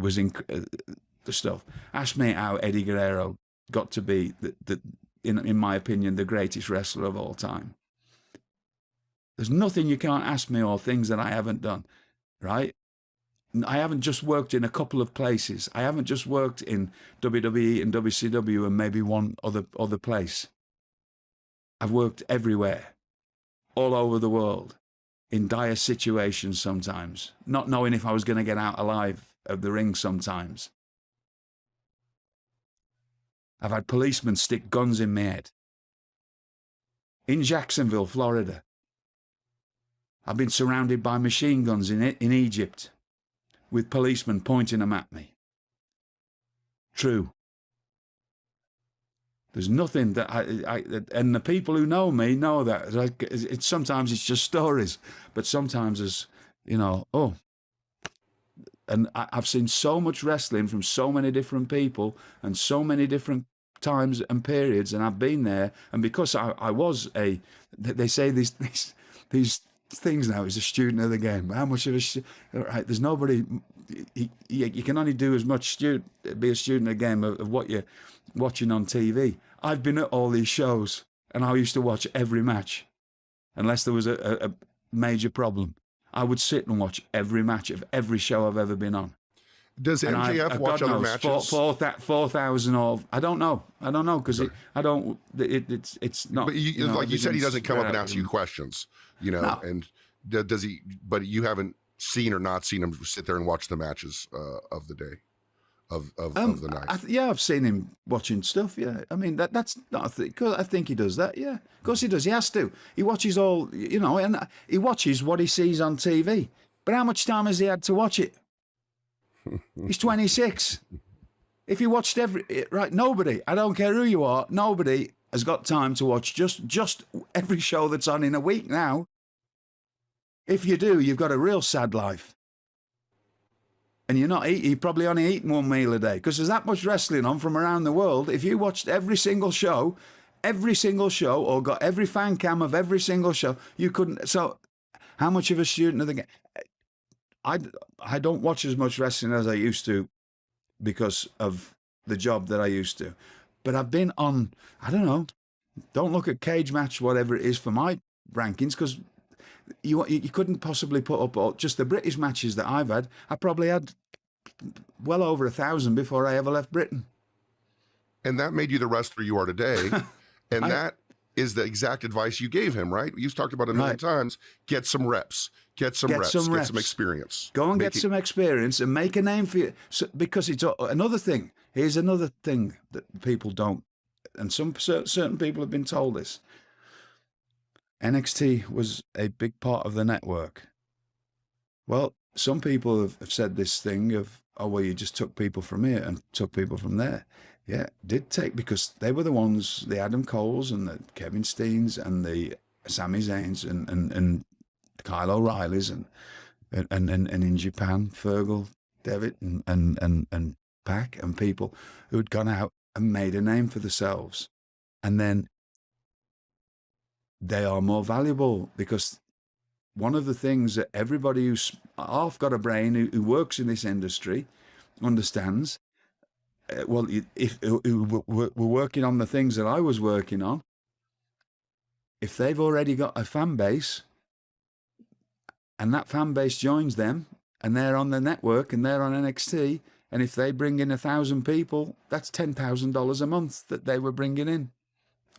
was the stuff. Ask me how Eddie Guerrero got to be in my opinion the greatest wrestler of all time. There's nothing you can't ask me, or things that I haven't done, right? I haven't just worked in a couple of places. I haven't just worked in WWE and WCW and maybe one other place. I've worked everywhere, all over the world, in dire situations sometimes, not knowing if I was going to get out alive of the ring sometimes. I've had policemen stick guns in my head. In Jacksonville, Florida. I've been surrounded by machine guns in Egypt, with policemen pointing them at me. True. There's nothing that and the people who know me know that. Sometimes it's just stories, but sometimes it's, and I've seen so much wrestling from so many different people and so many different times and periods, and I've been there, and because I was they say these things now, is a student of the game. How much of a right? There's nobody. You can only do as much be a student of the game of what you're watching on TV. I've been at all these shows, and I used to watch every match, unless there was a major problem. I would sit and watch every match of every show I've ever been on. Does MJF watch other matches? 4,000 of, I don't know, because it's not. But like you said, he doesn't come up and ask you questions, No. And does he? But you haven't seen or not seen him sit there and watch the matches of the day, of the night. I've seen him watching stuff. Yeah, I mean that's not a thing. I think he does that. Yeah, of course he does. He has to. He watches all, and he watches what he sees on TV. But how much time has he had to watch it? He's 26. If you watched nobody, I don't care who you are, nobody has got time to watch just every show that's on in a week now. If you do, you've got a real sad life. And you're probably only eating one meal a day, because there's that much wrestling on from around the world. If you watched every single show, or got every fan cam of every single show, you couldn't. So how much of a student of the game? I don't watch as much wrestling as I used to because of the job that I used to. But I've been on, I don't know, don't look at Cage Match, whatever it is for my rankings, because you couldn't possibly put up just the British matches that I've had. I probably had well over 1,000 before I ever left Britain. And that made you the wrestler you are today. And that is the exact advice you gave him, right? You've talked about it a million times. Get some reps. Get some reps. Get some experience. Go and get some experience and make a name for you. So, because it's another thing. Here's another thing that people don't, and certain people have been told this. NXT was a big part of the network. Well, some people have said this thing of, oh, well, you just took people from here and took people from there. Yeah, did take, because they were the ones, the Adam Coles and the Kevin Steens and the Sami Zayns and Kyle O'Reillys and in Japan, Fergal, Devitt and Pac and people who'd gone out and made a name for themselves. And then they are more valuable, because one of the things that everybody who's half got a brain, who works in this industry, understands, well, if we're working on the things that I was working on, if they've already got a fan base and that fan base joins them and they're on the network and they're on NXT, and if they bring in 1,000 people, that's $10,000 a month that they were bringing in,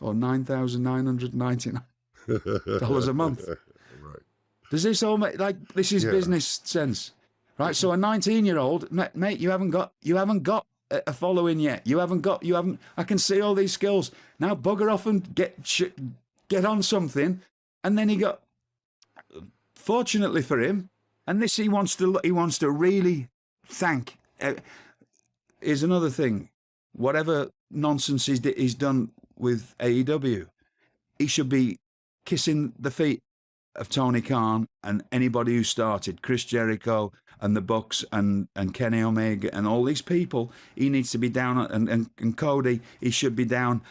or $9,999 a month. Right. Does this all make, like, this is business sense, right? So a 19-year-old, mate, you haven't got a following yet. You haven't. I can see all these skills now. Bugger off and get on something. And then he got, fortunately for him, and this he wants to really thank. Here's another thing. Whatever nonsense he's done with AEW, he should be kissing the feet of Tony Khan and anybody who started, Chris Jericho and the Bucks and Kenny Omega and all these people. He needs to be down, and Cody, he should be down,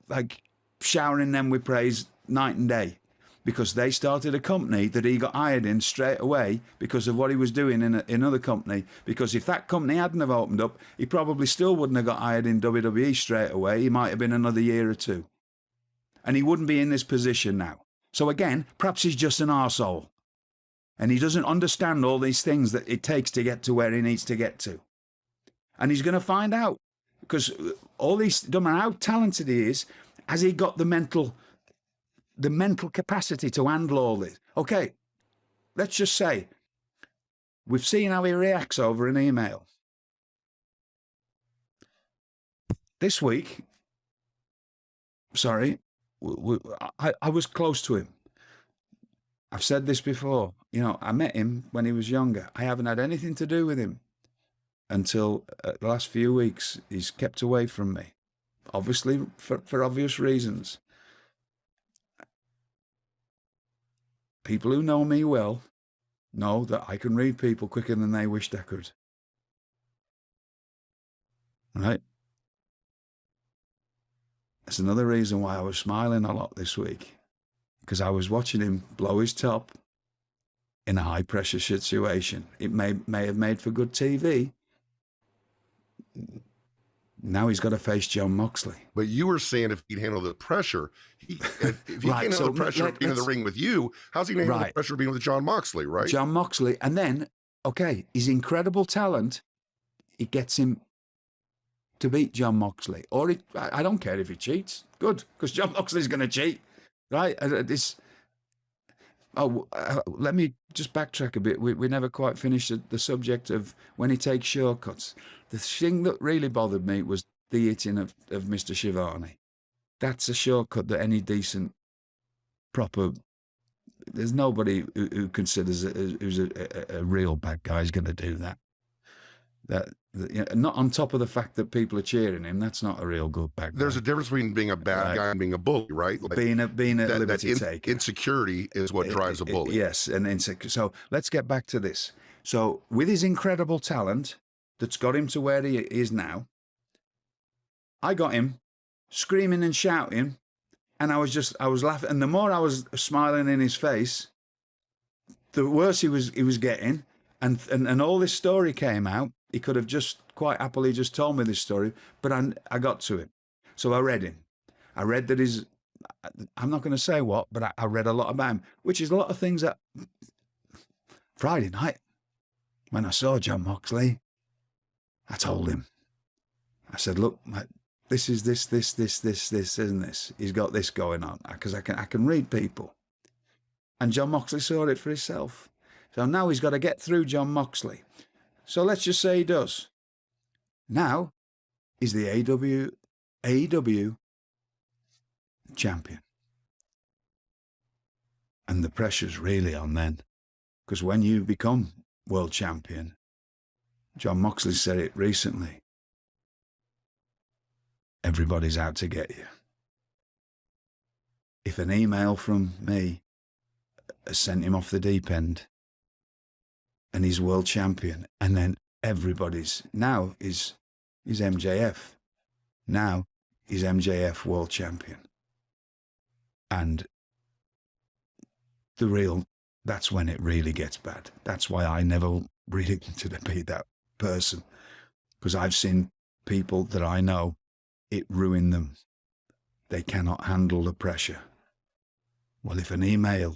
like showering them with praise night and day, because they started a company that he got hired in straight away because of what he was doing in another company. Because if that company hadn't have opened up, he probably still wouldn't have got hired in WWE straight away. He might have been another year or two. And he wouldn't be in this position now. So again, perhaps he's just an arsehole. And he doesn't understand all these things that it takes to get to where he needs to get to. And he's going to find out. Because all these, no matter how talented he is, has he got the mental capacity to handle all this? Okay, let's just say we've seen how he reacts over an email. This week, I was close to him. I've said this before. You know, I met him when he was younger. I haven't had anything to do with him until the last few weeks. He's kept away from me, obviously for obvious reasons. People who know me well know that I can read people quicker than they wished I could. Right? That's another reason why I was smiling a lot this week, because I was watching him blow his top in a high-pressure situation. It may have made for good TV. Now he's got to face Jon Moxley. But you were saying if he'd handle the pressure, if he can't handle the pressure of being in the ring with you, how's he going to handle the pressure of being with Jon Moxley, right? Jon Moxley. And then, okay, his incredible talent, it gets him to beat Jon Moxley. Or I don't care if he cheats. Good, because Jon Moxley's going to cheat, right? Let me just backtrack a bit. We never quite finished the subject of when he takes shortcuts. The thing that really bothered me was the hitting of Mr. Shivani. That's a shortcut that any decent, proper... There's nobody who considers it who's a real bad guy is going to do that. Not on top of the fact that people are cheering him. That's not a real good background. There's a difference between being a bad guy and being a bully, right? Like being a liberty taker. Insecurity is what drives a bully. Yes, and insecure. So let's get back to this. So with his incredible talent that's got him to where he is now, I got him screaming and shouting, and I was laughing. And the more I was smiling in his face, the worse he was getting. And all this story came out. He could have just quite happily just told me this story, but I got to him. So I read him. I read that I'm not going to say what, but I read a lot about him, which is a lot of things that Friday night, when I saw Jon Moxley, I told him. I said, look, this is this, isn't this? He's got this going on, because I can read people. And Jon Moxley saw it for himself. So now he's got to get through Jon Moxley. So let's just say he does. Now he's the AEW champion. And the pressure's really on then. Because when you become world champion, Jon Moxley said it recently, everybody's out to get you. If an email from me has sent him off the deep end, and he's world champion, and then everybody's now is MJF. Now he's MJF world champion. And that's when it really gets bad. That's why I never really wanted to be that person, because I've seen people that I know, it ruined them. They cannot handle the pressure. Well, if an email,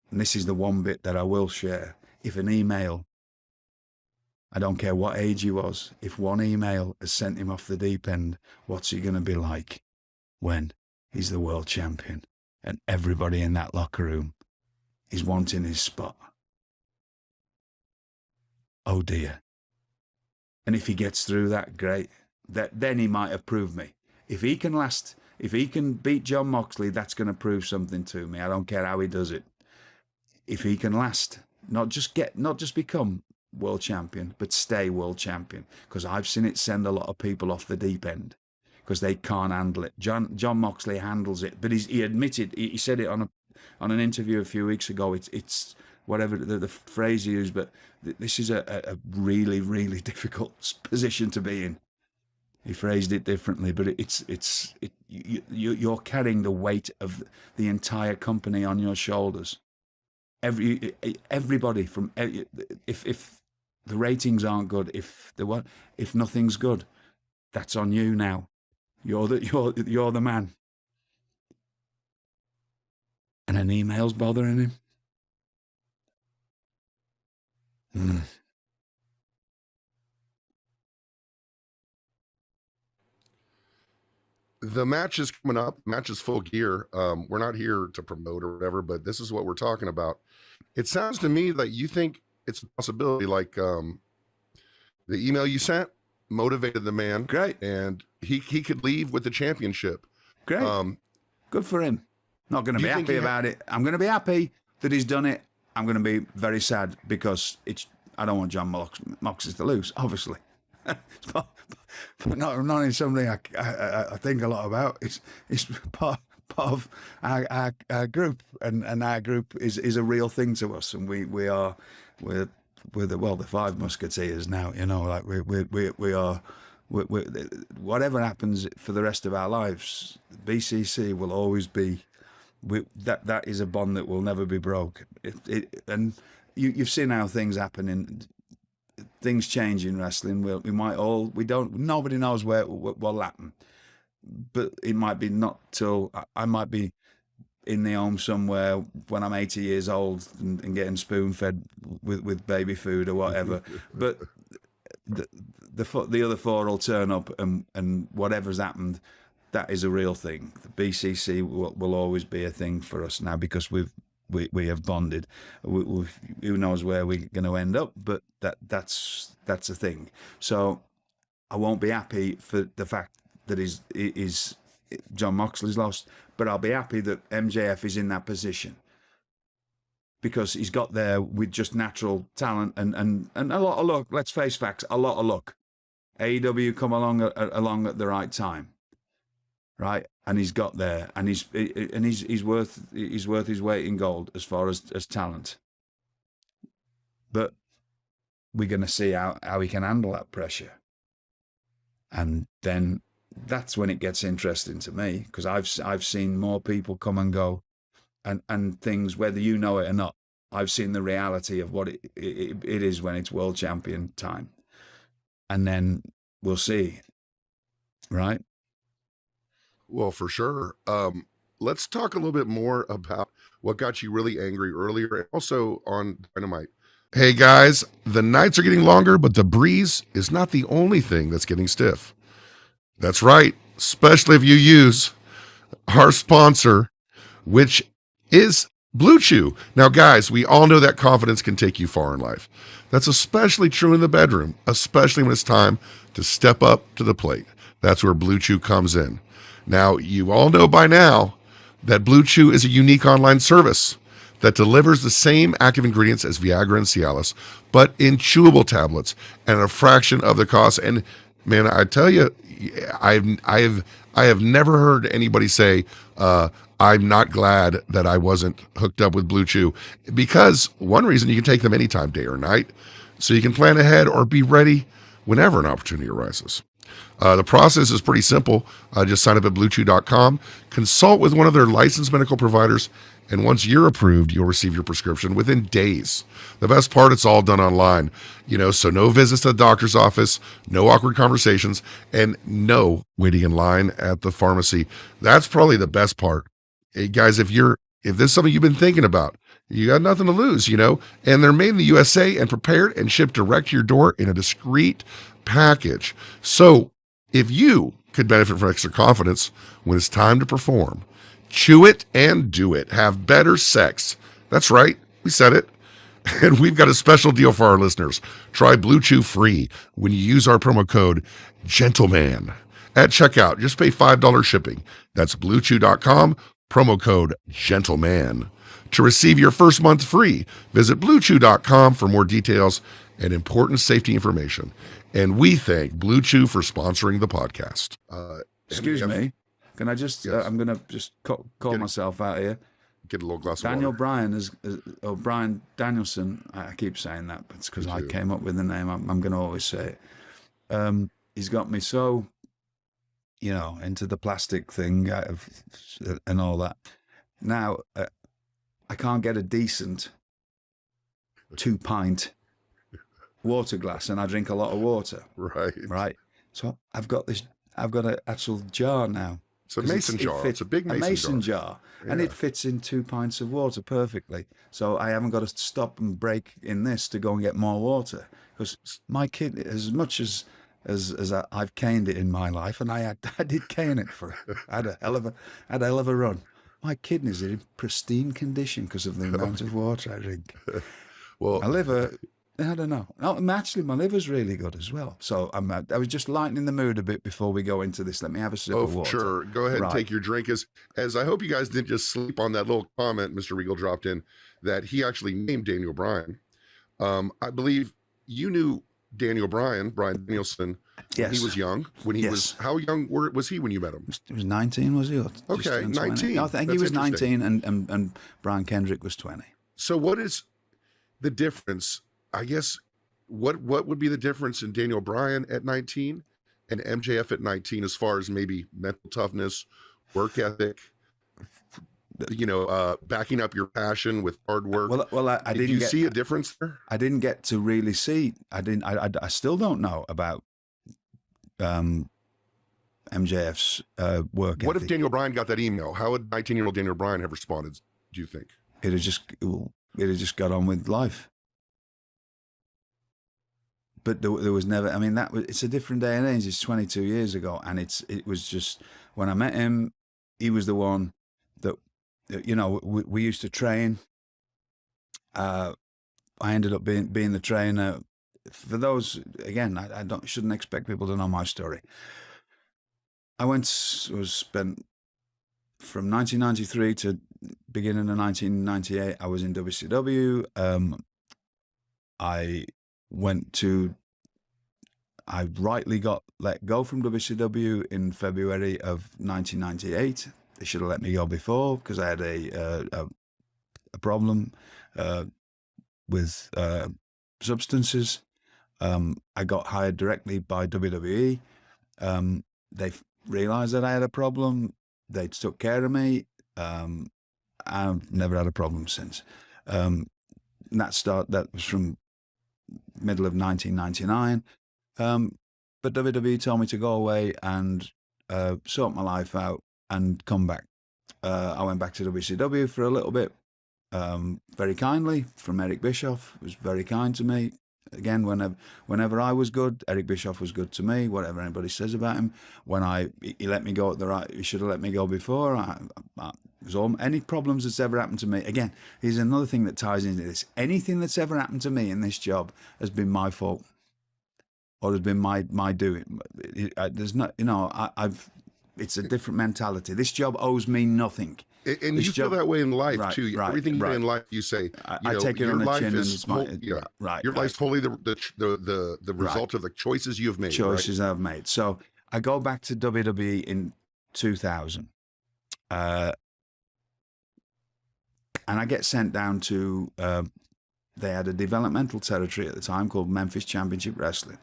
and this is the one bit that I will share, if an email, I don't care what age he was, if one email has sent him off the deep end, what's he going to be like when he's the world champion and everybody in that locker room is wanting his spot? Oh dear. And if he gets through that, great. Then he might have proved me. If he can beat Jon Moxley, that's going to prove something to me. I don't care how he does it. If he can last, not just become world champion, but stay world champion. Because I've seen it send a lot of people off the deep end because they can't handle it. Jon Moxley handles it, but he admitted, he said it on an interview a few weeks ago. It's whatever the phrase he used, but this is a really, really difficult position to be in. He phrased it differently, but you're carrying the weight of the entire company on your shoulders. Everybody from, if the ratings aren't good, if nothing's good, that's on you now. You're the man. And an email's bothering him. The match is coming up. The match is full gear. We're not here to promote or whatever, but this is what we're talking about. It sounds to me that you think it's a possibility, like the email you sent motivated the man. Great. And he could leave with the championship. Great. Good for him. Not going to be happy about it. I'm going to be happy that he's done it. I'm going to be very sad because I don't want Jon Moxley to lose, obviously. but not in something I think a lot about. It's part of our group, and our group is a real thing to us, and we're the Five Musketeers now. You know, like we are. Whatever happens for the rest of our lives, BCC will always be. That is a bond that will never be broken. And you've seen how things happen in. Things change in wrestling. Nobody knows what'll happen, but it might be not till I might be in the home somewhere when I'm 80 years old and getting spoon fed with baby food or whatever. But the other four will turn up, and whatever's happened, that is a real thing. The BCC will always be a thing for us now because we have bonded. Who knows where we're going to end up, but that's a thing. So I won't be happy for the fact that is Jon Moxley's lost, but I'll be happy that MJF is in that position. because he's got there with just natural talent and a lot of luck. Let's face facts, a lot of luck. AEW come along at the right time, right? And he's got there, and he's worth his weight in gold as far as talent. But we're going to see how he can handle that pressure, and then that's when it gets interesting to me, because I've seen more people come and go, and things, whether you know it or not. I've seen the reality of what it is when it's world champion time, and then we'll see, right? Well, for sure. Let's talk a little bit more about what got you really angry earlier, and also on Dynamite. Hey guys, the nights are getting longer, but the breeze is not the only thing that's getting stiff. That's right, especially if you use our sponsor, which is BlueChew. Now, guys, we all know that confidence can take you far in life. That's especially true in the bedroom, especially when it's time to step up to the plate. That's where BlueChew comes in. Now, you all know by now that BlueChew is a unique online service that delivers the same active ingredients as Viagra and Cialis, but in chewable tablets and at a fraction of the cost. And man, I tell you, I have never heard anybody say, I'm not glad that I wasn't hooked up with BlueChew, because one reason, you can take them anytime, day or night, so you can plan ahead or be ready whenever an opportunity arises. The process is pretty simple. Just sign up at BlueChew.com, consult with one of their licensed medical providers, and once you're approved, you'll receive your prescription within days. The best part, it's all done online, so no visits to the doctor's office, no awkward conversations, and no waiting in line at the pharmacy. That's probably the best part. Hey guys, if this is something you've been thinking about, you got nothing to lose, and they're made in the USA and prepared and shipped direct to your door in a discreet package. So if you could benefit from extra confidence when it's time to perform, chew it and do it. Have better sex. That's right. We said it. And we've got a special deal for our listeners. Try BlueChew free when you use our promo code GENTLEMAN at checkout. Just pay $5 shipping. That's BlueChew.com, promo code GENTLEMAN. To receive your first month free, visit BlueChew.com for more details and important safety information. And we thank BlueChew for sponsoring the podcast. Excuse me. Can I just, yes. I'm going to just call myself out here. Get a little glass Daniel of water. Bryan Bryan Danielson, I keep saying that, but it's because I came up with the name. I'm going to always say it. He's got me so, into the plastic thing and all that. Now, I can't get a decent 2-pint water glass, and I drink a lot of water. Right. So I've got an actual jar now. It's a mason jar. It's a big mason jar. Yeah. And it fits in 2 pints of water perfectly. So I haven't got to stop and break in this to go and get more water. Because my kid, as much as I've caned it in my life, and I did cane it I had a hell of a run. My kidneys are in pristine condition because of the amount of water I drink. Well, my liver, I don't know. No, actually, my liver's really good as well. So I was just lightening the mood a bit before we go into this. Let me have a sip of water. Sure. Go ahead and take your drink. As I hope you guys didn't just sleep on that little comment Mr. Regal dropped in, that he actually named Daniel Bryan. I believe you knew Daniel Bryan Danielson, when he was young. When he was, how young was he when you met him? He was 19, was he? Okay, 19. I think he was 19, and Brian Kendrick was 20. So what is the difference? I guess what would be the difference in Daniel Bryan at 19 and MJF at 19 as far as maybe mental toughness, work ethic, backing up your passion with hard work? Well, I didn't. Did you see a difference there? I didn't get to really see. I still don't know about MJF's work. What if Daniel Bryan got that email? How would 19-year-old Daniel Bryan have responded, do you think? It had just got on with life. But there was never. I mean, it's a different day and age. It's 22 years ago, and it was just when I met him, he was the one that we used to train. I ended up being the trainer. For those, again, I shouldn't expect people to know my story. I spent from 1993 to beginning of 1998, I was in WCW. I rightly got let go from WCW in February of 1998. They should have let me go before because I had a problem with substances. I got hired directly by WWE. They realized that I had a problem. They took care of me. I've never had a problem since. That was from middle of 1999. But WWE told me to go away and sort my life out and come back. I went back to WCW for a little bit, very kindly, from Eric Bischoff. Was very kind to me. Again, whenever I was good, Eric Bischoff was good to me. Whatever anybody says about him, he let me go at the right. He should have let me go before. Any problems that's ever happened to me. Again, here's another thing that ties into this. Anything that's ever happened to me in this job has been my fault, or has been my doing. There's not, it's a different mentality. This job owes me nothing. And you feel that way in life too. Everything you do in life, you say, I take it on the chin. Your life's wholly the result of the choices you've made. Choices I've made. So I go back to WWE in 2000, and I get sent down to. They had a developmental territory at the time called Memphis Championship Wrestling.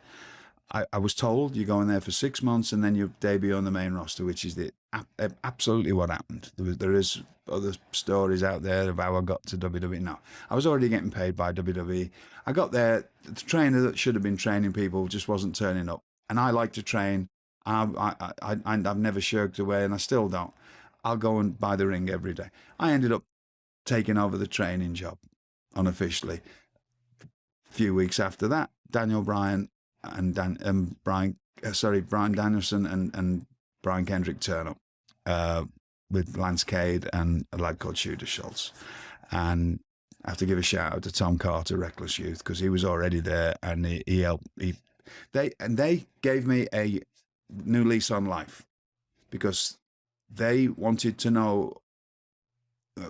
I was told you go in there for 6 months and then you debut on the main roster, which is absolutely what happened. There is other stories out there of how I got to WWE. No, I was already getting paid by WWE. I got there, the trainer that should have been training people just wasn't turning up. And I like to train. I've never shirked away, and I still don't. I'll go and buy the ring every day. I ended up taking over the training job unofficially. A few weeks after that, Bryan Danielson and Brian Kendrick turn up with Lance Cade and a lad called Shooter Schultz. And I have to give a shout out to Tom Carter, Reckless Youth, because he was already there, and he helped. They gave me a new lease on life, because they wanted to know.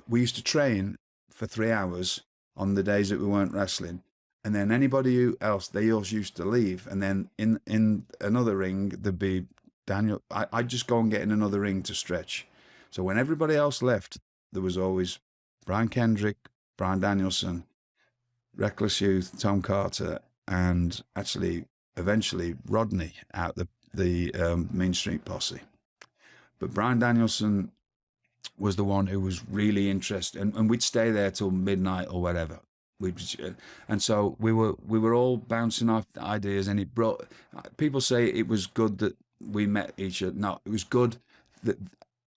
We used to train for 3 hours on the days that we weren't wrestling. And then anybody else, they all used to leave. And then in another ring, there'd be Daniel. I'd just go and get in another ring to stretch. So when everybody else left, there was always Brian Kendrick, Bryan Danielson, Reckless Youth, Tom Carter, and actually, eventually, Rodney out the Mean Street Posse. But Bryan Danielson was the one who was really interested. And we'd stay there till midnight or whatever. And so we were all bouncing off ideas, and it brought. People say it was good that we met each other. No, it was good that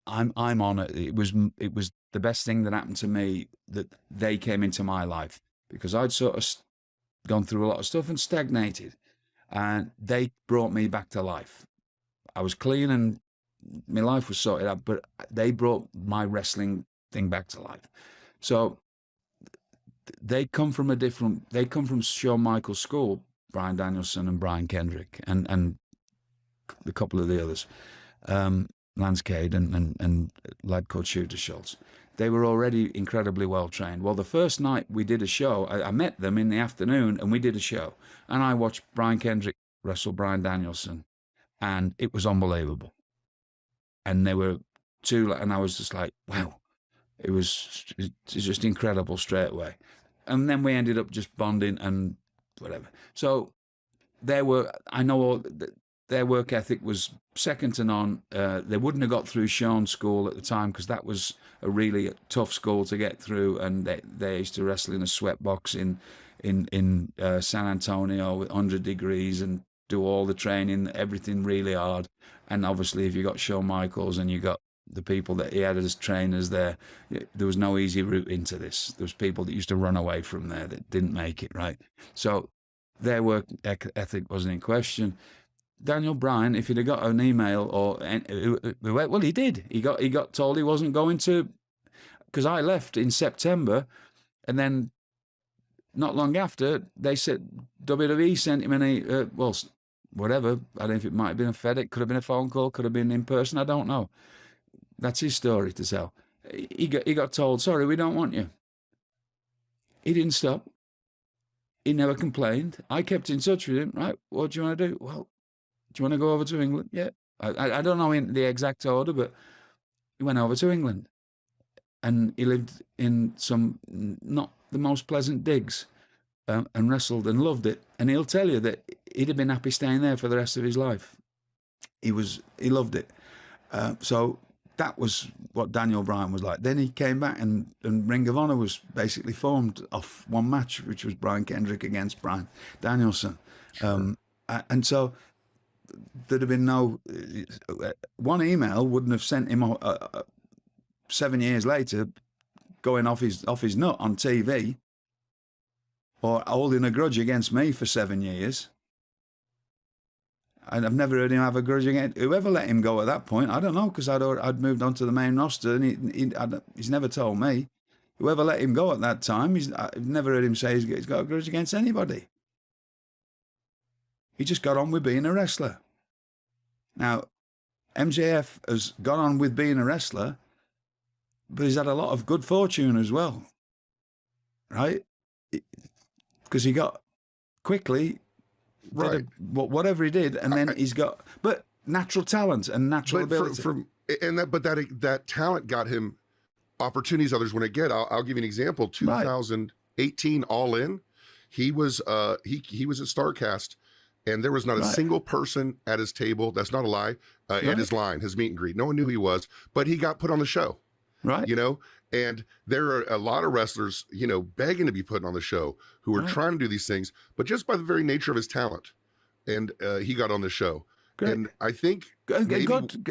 I'm on it. It was the best thing that happened to me that they came into my life, because I'd sort of gone through a lot of stuff and stagnated, and they brought me back to life. I was clean and my life was sorted out, but they brought my wrestling thing back to life. So. They come from Shawn Michaels' school, Bryan Danielson and Brian Kendrick, and a couple of the others, Lance Cade and a lad called Shooter Schultz. They were already incredibly well trained. Well, the first night we did a show, I met them in the afternoon, and we did a show, and I watched Brian Kendrick wrestle Bryan Danielson, and it was unbelievable. And they were two, and I was just like, wow. It was just incredible straight away. And then we ended up just bonding and whatever. So their work ethic was second to none. They wouldn't have got through Sean's school at the time, because that was a really tough school to get through. And they used to wrestle in a sweatbox in San Antonio with 100 degrees and do all the training, everything really hard. And obviously, if you got Shawn Michaels and you got the people that he had as trainers there was no easy route into this. There was people that used to run away from there that didn't make it, right? So their work ethic wasn't in question. Daniel Bryan, if he'd have got an email well, he did. He got told he wasn't going to, because I left in September, and then not long after, they said WWE sent him whatever. I don't know if it might have been a FedEx, could have been a phone call, could have been in person, I don't know. That's his story to tell. he got told, sorry, we don't want you. He didn't stop. He never complained. I kept in touch with him. Right, what do you want to do? Well, do you want to go over to England? Yeah. I don't know in the exact order, but he went over to England. And he lived in some not the most pleasant digs, and wrestled and loved it. And he'll tell you that he'd have been happy staying there for the rest of his life. He loved it. So that was what Daniel Bryan was like. Then he came back, and Ring of Honor was basically formed off one match, which was Brian Kendrick against Bryan Danielson. Sure. And so there'd have been no one email wouldn't have sent him 7 years later going off his nut on TV, or holding a grudge against me for 7 years. And I've never heard him have a grudge against whoever let him go at that point. I don't know, because I'd moved on to the main roster, and he's never told me. Whoever let him go at that time, I've never heard him say he's got a grudge against anybody. He just got on with being a wrestler. Now, MJF has gone on with being a wrestler, but he's had a lot of good fortune as well, right? Because he got quickly, right, whatever he did, and then he's got natural talent and natural ability. That talent got him opportunities others wouldn't get. I'll give you an example. 2018 All In, he was he was at StarCast, and there was not a single person at his table. That's not a lie. At his line, his meet and greet, no one knew who he was, but he got put on the show. Right. You know, and there are a lot of wrestlers, you know, begging to be put on the show who are trying to do these things, but just by the very nature of his talent. And he got on the show. Great. And I think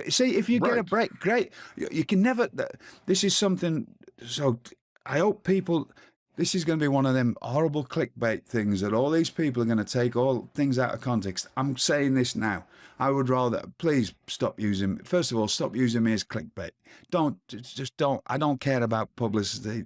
see, if you get a break, great. You can never, this is something, so I hope people, this is going to be one of them horrible clickbait things that all these people are going to take all things out of context. I'm saying this now. I would rather, please stop using, first of all, stop using me as clickbait. Just don't, I don't care about publicity,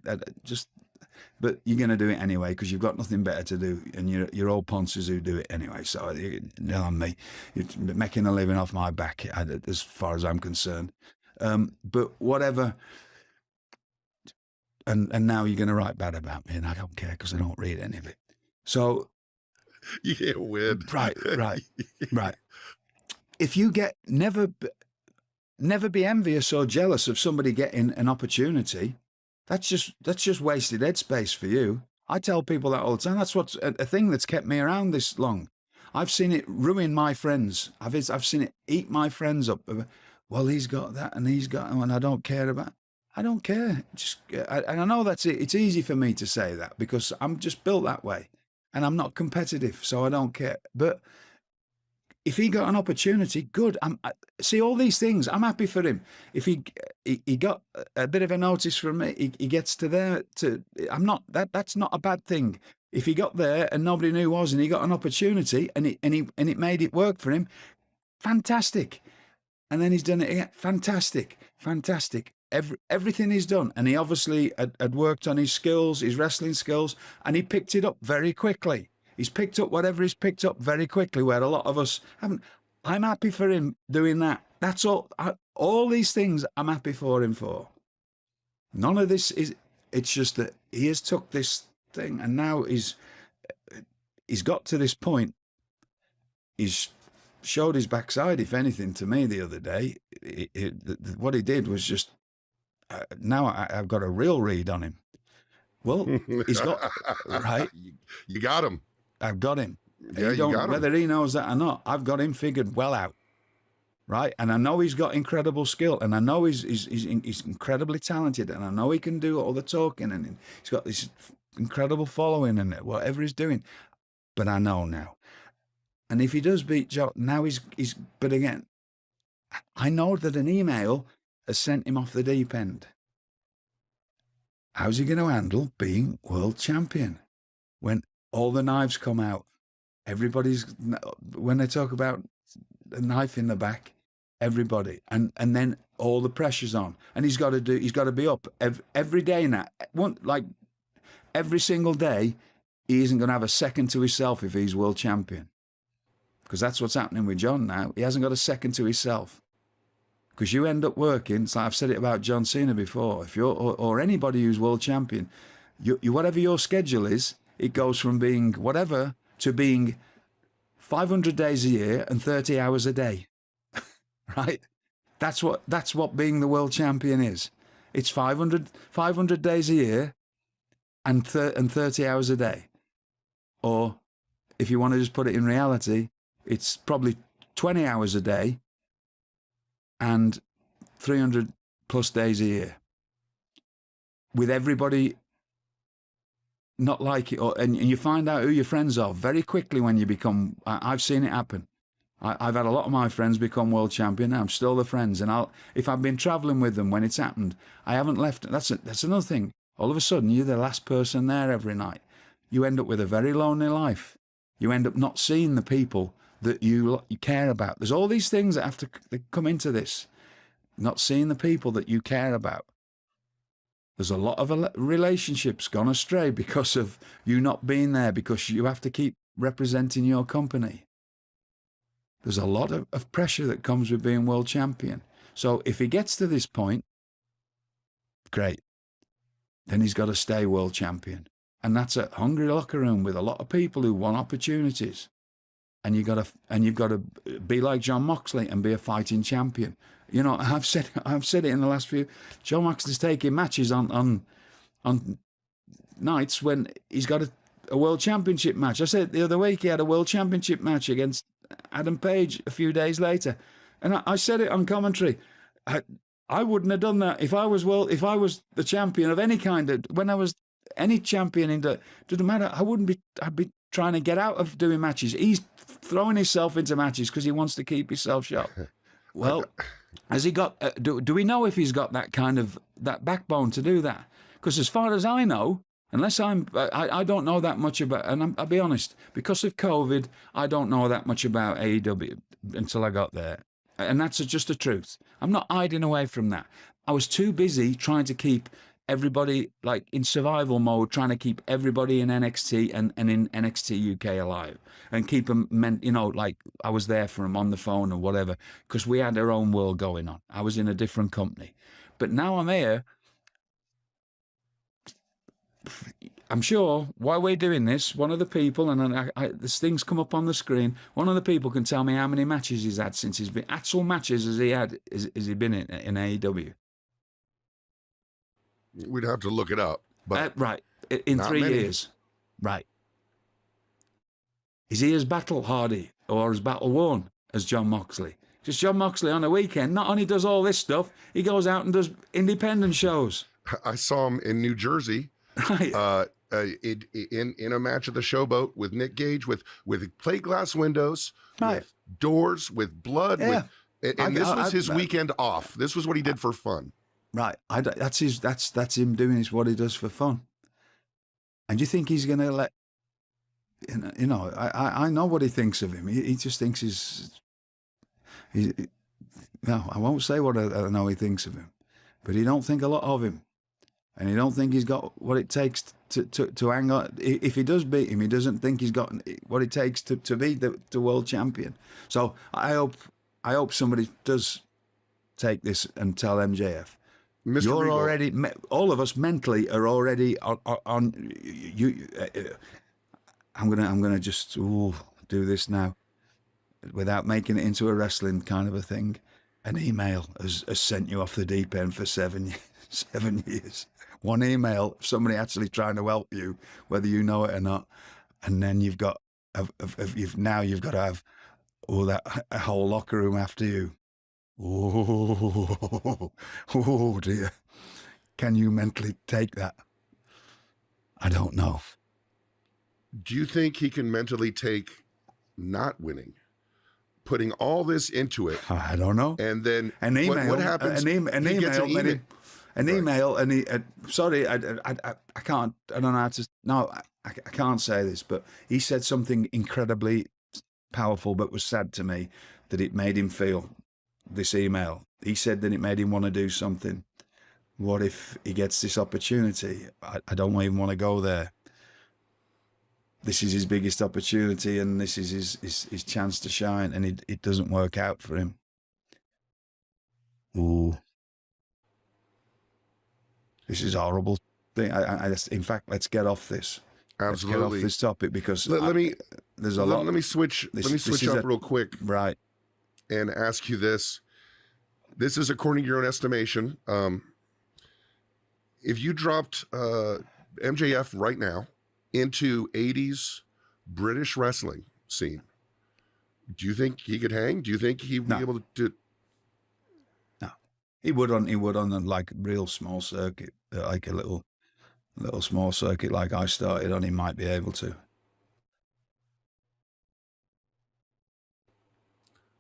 but you're going to do it anyway because you've got nothing better to do, and you're all ponces who do it anyway. So you know, on me, you're making a living off my back, as far as I'm concerned. But whatever. And now you're going to write bad about me, and I don't care because I don't read any of it. So you get weird. Right. If you get never be envious or jealous of somebody getting an opportunity. That's just wasted headspace for you. I tell people that all the time. That's what's a thing that's kept me around this long. I've seen it ruin my friends. I've seen it eat my friends up. Well, he's got that and he's got, and I don't care about. I don't care. And I know that's it. It's easy for me to say that because I'm just built that way, and I'm not competitive, so I don't care. But if he got an opportunity, good. See all these things. I'm happy for him. If he got a bit of a notice from me, he gets to there. I'm not that's not a bad thing. If he got there and nobody knew who was, and he got an opportunity, and it made it work for him, fantastic. And then he's done it again, fantastic. Everything he's done, and he obviously had worked on his skills, his wrestling skills, and he picked it up very quickly. He's picked up whatever he's picked up very quickly, where a lot of us haven't. I'm happy for him doing that. That's all. All these things I'm happy for him for. None of this is. It's just that he has took this thing, and now he's got to this point. He's showed his backside, if anything, to me the other day. What he did was just. Now I've got a real read on him. Well, he's got right. You got him. I've got him. Yeah, you got him. Whether he knows that or not, I've got him figured well out. Right, and I know he's got incredible skill, and I know he's incredibly talented, and I know he can do all the talking, and he's got this incredible following and whatever he's doing. But I know now, and if he does beat Joe, now he's. But again, I know that an email has sent him off the deep end. How's he going to handle being world champion when all the knives come out? Everybody's, when they talk about a knife in the back, everybody, and then all the pressure's on, and he's got to be up every day now. Like every single day, he isn't going to have a second to himself if he's world champion, because that's what's happening with John now. He hasn't got a second to himself. because you end up working. So I've said it about John Cena before. If you're or anybody who's world champion, you whatever your schedule is, it goes from being whatever to being 500 days a year and 30 hours a day, right? That's what being the world champion is. It's 500 days a year and 30 hours a day. Or if you want to just put it in reality, it's probably 20 hours a day and 300 plus days a year. With everybody not like it, and you find out who your friends are very quickly when you become. I've seen it happen. I've had a lot of my friends become world champion. I'm still the friends, and if I've been travelling with them when it's happened, I haven't left. That's another thing. All of a sudden, you're the last person there every night. You end up with a very lonely life. You end up not seeing the people that you care about. There's all these things that have to come into this. Not seeing the people that you care about. There's a lot of relationships gone astray because of you not being there, because you have to keep representing your company. There's a lot of pressure that comes with being world champion. So if he gets to this point, great. Then he's got to stay world champion. And that's a hungry locker room with a lot of people who want opportunities. And you've got to be like John Moxley and be a fighting champion. You know, I've said it in the last few. John Moxley's taking matches on nights when he's got a world championship match. I said the other week he had a world championship match against Adam Page a few days later, and I said it on commentary. I wouldn't have done that if I was the champion of any kind. When I was any champion doesn't matter. I'd be trying to get out of doing matches. He's throwing himself into matches because he wants to keep himself sharp. Well, has he got? Do we know if he's got that kind of that backbone to do that? Because as far as I know, unless I don't know that much about, and I'll be honest, because of COVID, I don't know that much about AEW until I got there, and that's just the truth. I'm not hiding away from that. I was too busy trying to keep everybody like in survival mode, trying to keep everybody in NXT and in NXT UK alive and keep them, like I was there for them on the phone or whatever, because we had our own world going on. I was in a different company. But now I'm here. I'm sure while we're doing this, one of the people, and this thing's come up on the screen, one of the people can tell me how many matches he's had since he's been, actual matches has he been in AEW? We'd have to look it up. But right. In 3 years. Right. Is he as battle hardy or as battle worn as John Moxley? Because John Moxley on a weekend not only does all this stuff, he goes out and does independent shows. I saw him in New Jersey. Right. In a match at the Showboat with Nick Gage with plate glass windows, right. with doors, with blood. Yeah. And this was his weekend off. This was what he did for fun. Right, that's him doing what he does for fun. And you think he's going to let, I know what he thinks of him. He just thinks no, I won't say what I know he thinks of him, but he don't think a lot of him, and he don't think he's got what it takes to hang on. If he does beat him, he doesn't think he's got what it takes to be the world champion. So I hope somebody does take this and tell MJF. Mr. You're Regal. already, all of us mentally are already on you. I'm gonna just do this now, without making it into a wrestling kind of a thing. An email has sent you off the deep end for 7 years. One email, somebody actually trying to help you, whether you know it or not, and then you've got you've got to have that a whole locker room after you. Oh dear. Can you mentally take that? I don't know. Do you think he can mentally take not winning, putting all this into it? I don't know. And then an email. What happens? An email. An email. And he. Sorry, I can't. I don't know how to. No, I can't say this. But he said something incredibly powerful, but was sad to me that it made him feel. This email, he said that it made him want to do something. What if he gets this opportunity? I don't even want to go there. This is his biggest opportunity, and this is his chance to shine, and it doesn't work out for him. ooh, this is horrible thing. In fact, let's get off this. Absolutely. Let's get off this topic because there's a lot. Let me switch up real quick. Right. And ask you this. This is according to your own estimation. If you dropped MJF right now into 80s British wrestling scene, do you think he could hang? Do you think he'd be able to? No, he would on a like real small circuit, like a little small circuit like I started on. He might be able to.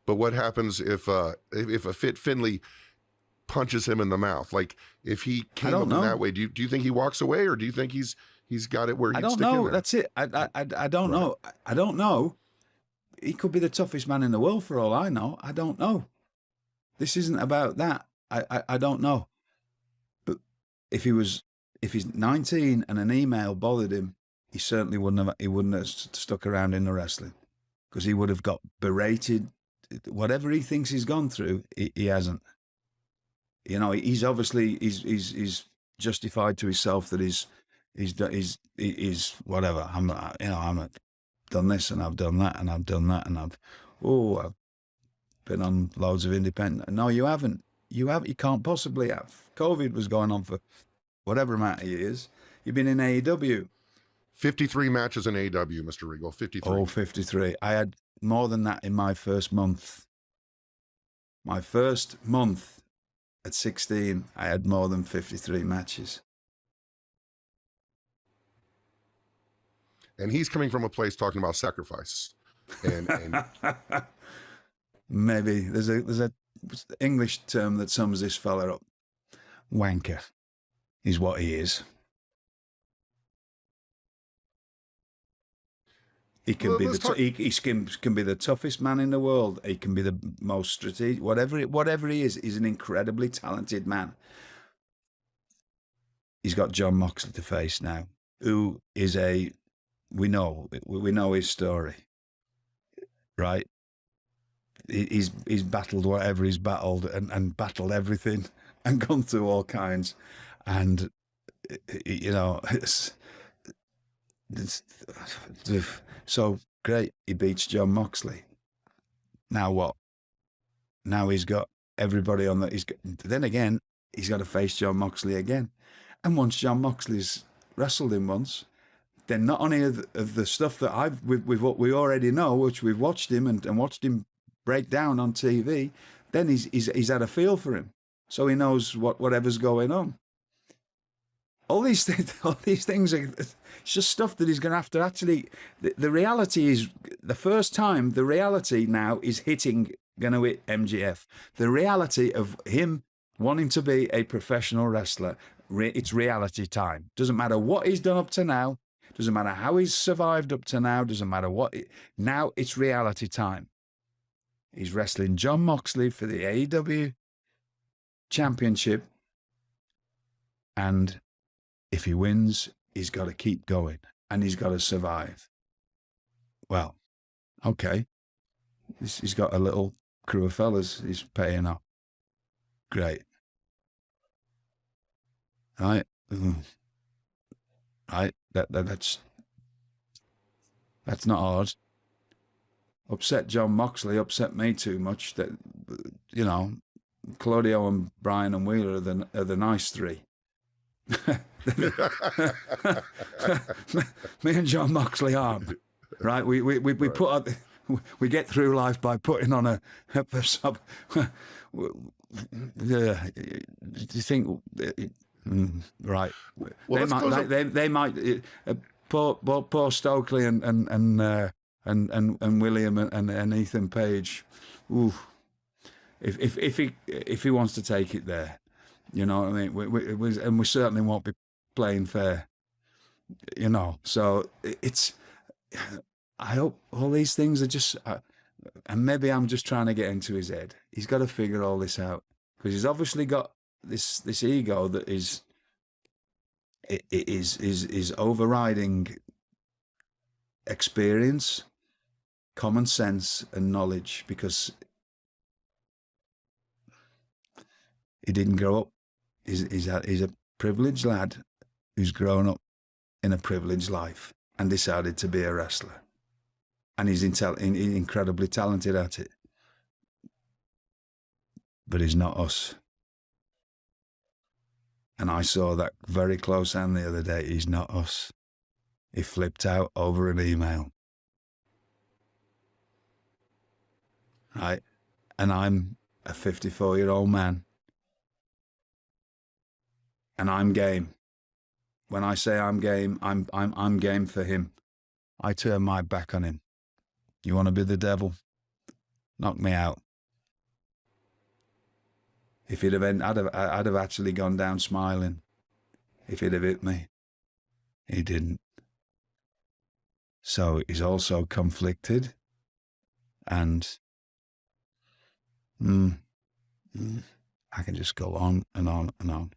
But what happens if a fit Finley punches him in the mouth? Like if he came up in that way, do you think he walks away, or do you think he's got it where he? I don't know. That's it. I don't know. I don't know. He could be the toughest man in the world for all I know. I don't know. This isn't about that. I don't know. But if he's 19 and an email bothered him, he certainly wouldn't have stuck around in the wrestling, because he would have got berated. Whatever he thinks he's gone through, he hasn't. You know, he's obviously he's justified to himself that he's whatever. I'm done this and I've done that and I've done that and I've been on loads of independent. No, you haven't. You can't possibly have. COVID was going on for whatever amount of years. You've been in AEW. 53 matches in AEW, Mr. Regal. 53. Oh, 53. I had more than that in my first month. My first month at 16, I had more than 53 matches. And he's coming from a place talking about sacrifice. And maybe there's a English term that sums this fella up. Wanker is what he is. He can be he can be the toughest man in the world. He can be the most strategic. Whatever he is, he's an incredibly talented man. He's got Jon Moxley to face now, who is we know his story, right? He's battled whatever he's battled and battled everything and gone through all kinds, and you know it's so great. He beats Jon Moxley. Now what? Now he's got everybody on that. Then again, he's got to face Jon Moxley again. And once Jon Moxley's wrestled him once, then not only of the stuff that with what we already know, which we've watched him and watched him break down on TV, then he's had a feel for him, so he knows whatever's going on. All these things are just stuff that he's going to have to actually. The reality is, the first time the reality now is going to hit MJF. The reality of him wanting to be a professional wrestler. It's reality time. Doesn't matter what he's done up to now. Doesn't matter how he's survived up to now. Doesn't matter now it's reality time. He's wrestling Jon Moxley for the AEW Championship, and if he wins, he's got to keep going and he's got to survive. Well, okay. He's got a little crew of fellas he's paying up. Great. Right. Right. That's not hard. Upset Jon Moxley, upset me too much. That, you know, Claudio and Bryan and Wheeler are the nice three. Me and Jon Moxley aren't, right? We put out, we get through life by putting on a sub. Do you think? Right? Well, they might. Poor Stokely and Willaim and Ethan Page. Ooh, if he wants to take it there. You know what I mean? We certainly won't be playing fair, you know. So I hope all these things are just, and maybe I'm just trying to get into his head. He's got to figure all this out, because he's obviously got this ego that is overriding experience, common sense, and knowledge, because He didn't grow up. He's a privileged lad who's grown up in a privileged life and decided to be a wrestler. And he's incredibly talented at it. But he's not us. And I saw that very close hand the other day. He's not us. He flipped out over an email. Right? And I'm a 54-year-old man. And I'm game. When I say I'm game, I'm game for him. I turn my back on him. You want to be the devil? Knock me out. If he'd have I'd have actually gone down smiling. If he'd have hit me. He didn't. So he's also conflicted. And I can just go on and on and on.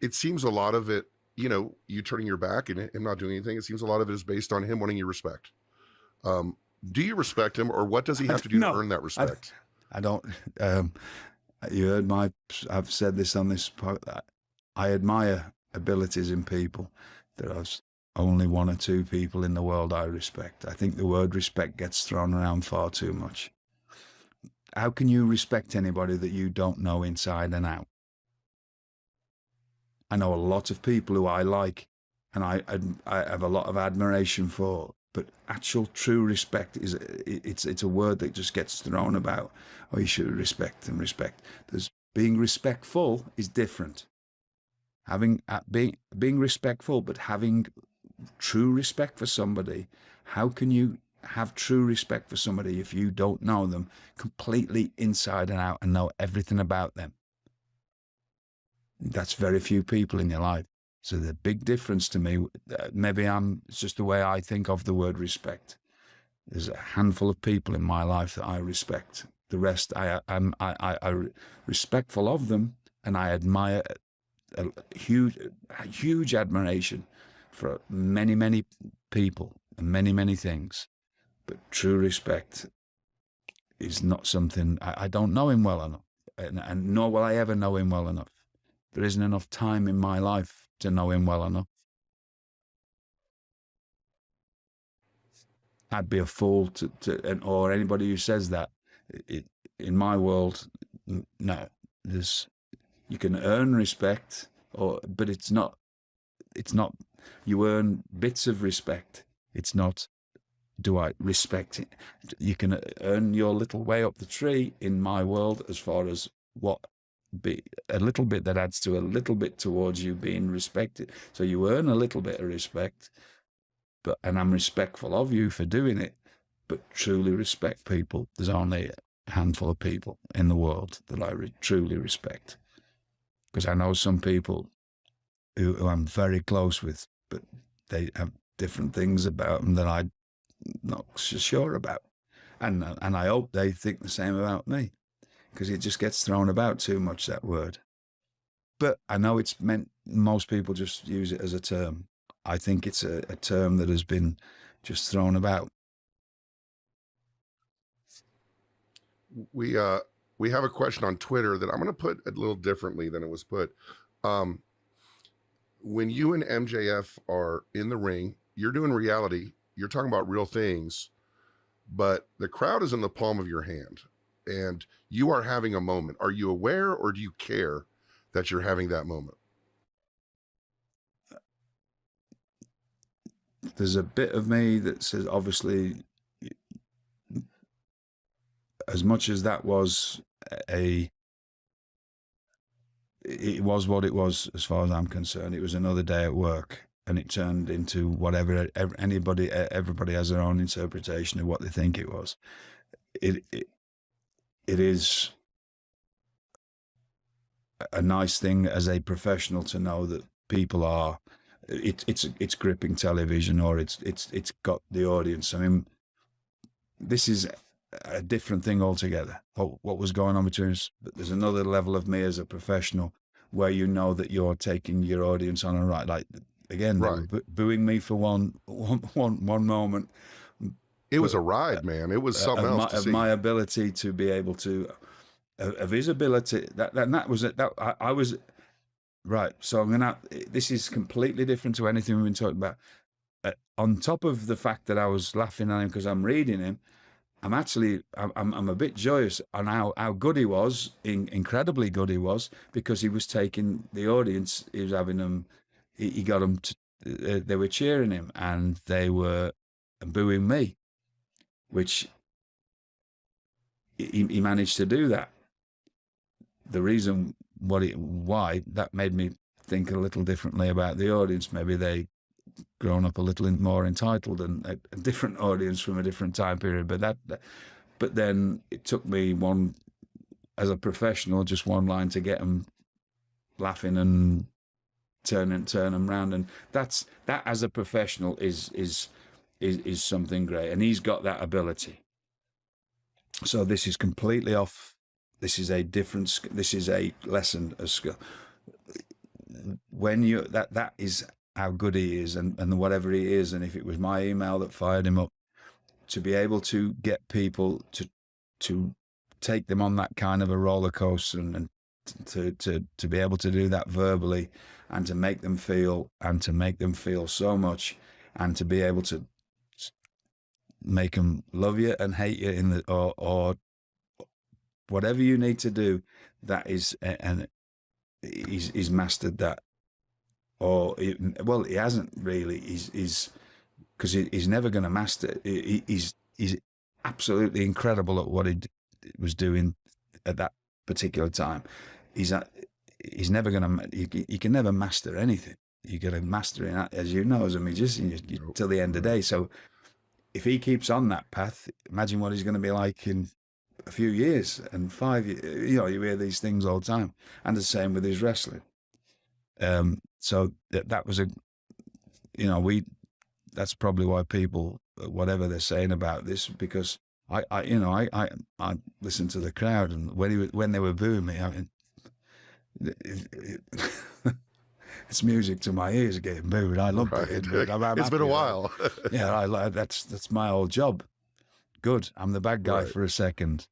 It seems a lot of it, you know, you turning your back and him not doing anything, it seems a lot of it is based on him wanting your respect. Do you respect him, or what does he have to do to earn that respect? I don't. You heard I've said this on this podcast. I admire abilities in people. There's only one or two people in the world I respect. I think the word respect gets thrown around far too much. How can you respect anybody that you don't know inside and out? I know a lot of people who I like and I have a lot of admiration for, but actual true respect it's a word that just gets thrown about. Oh, you should respect and respect. Being respectful is different. Being respectful, but having true respect for somebody. How can you have true respect for somebody if you don't know them completely inside and out and know everything about them? That's very few people in your life. So the big difference to me, maybe it's just the way I think of the word respect. There's a handful of people in my life that I respect. The rest, I'm respectful of them, and I admire a huge admiration for many, many people and many, many things. But true respect is not something, I don't know him well enough, and nor will I ever know him well enough. There isn't enough time in my life to know him well enough. I'd be a fool or anybody who says that. In my world, no. You can earn respect, but it's not. You earn bits of respect. It's not. Do I respect it? You can earn your little way up the tree in my world as far as what. Be a little bit that adds to a little bit towards you being respected. So you earn a little bit of respect, and I'm respectful of you for doing it, but truly respect people. There's only a handful of people in the world that I truly respect. Because I know some people who I'm very close with, but they have different things about them that I'm not so sure about. And I hope they think the same about me. Because it just gets thrown about too much, that word. But I know it's meant, most people just use it as a term. I think it's a term that has been just thrown about. We have a question on Twitter that I'm going to put a little differently than it was put. When you and MJF are in the ring, you're doing reality, you're talking about real things, but the crowd is in the palm of your hand. And you are having a moment. Are you aware, or do you care that you're having that moment? There's a bit of me that says, obviously, as much as that was it was what it was as far as I'm concerned. It was another day at work, and it turned into whatever everybody has their own interpretation of what they think it was. It is a nice thing as a professional to know that people are. It's gripping television, or it's got the audience. I mean, this is a different thing altogether. What was going on between us? But there's another level of me as a professional where you know that you're taking your audience on a ride. Like again, right. They were booing me for one moment. It was a ride, man. It was something else to see. My ability to be able to of his ability. That was it. That I was right. So I'm gonna. This is completely different to anything we've been talking about. On top of the fact that I was laughing at him because I'm reading him, I'm a bit joyous on how good he was, incredibly good he was, because he was taking the audience. He was having them. He got them. They were cheering him and they were booing me, which he managed to do that. The reason why that made me think a little differently about the audience. Maybe they grown up a little more entitled and a different audience from a different time period. But then it took me as a professional, just one line to get them laughing and turn them round. And that as a professional is something great. And he's got that ability. So this is completely off. This is a different. This is a lesson of skill. When you that is how good he is, and whatever he is, and if it was my email that fired him up, to be able to get people to take them on that kind of a roller coaster, and to be able to do that verbally, and to make them feel so much, and to be able to make them love you and hate you or whatever you need to do, that is, and he's mastered that. Or well, he hasn't really. He's because he's never going to master. He's absolutely incredible at what he was doing at that particular time. He's never going to. You can never master anything. You got to master it, as you know, as a magician, till the end of the day. So if he keeps on that path, imagine what he's going to be like in a few years and 5 years. You know, you hear these things all the time, and the same with his wrestling. So that was that's probably why people, whatever they're saying about this, because I listened to the crowd, and when they were booing me, I mean, it's music to my ears getting booed. I love it. It's been a while. Yeah, that's my old job. Good. I'm the bad guy for a second,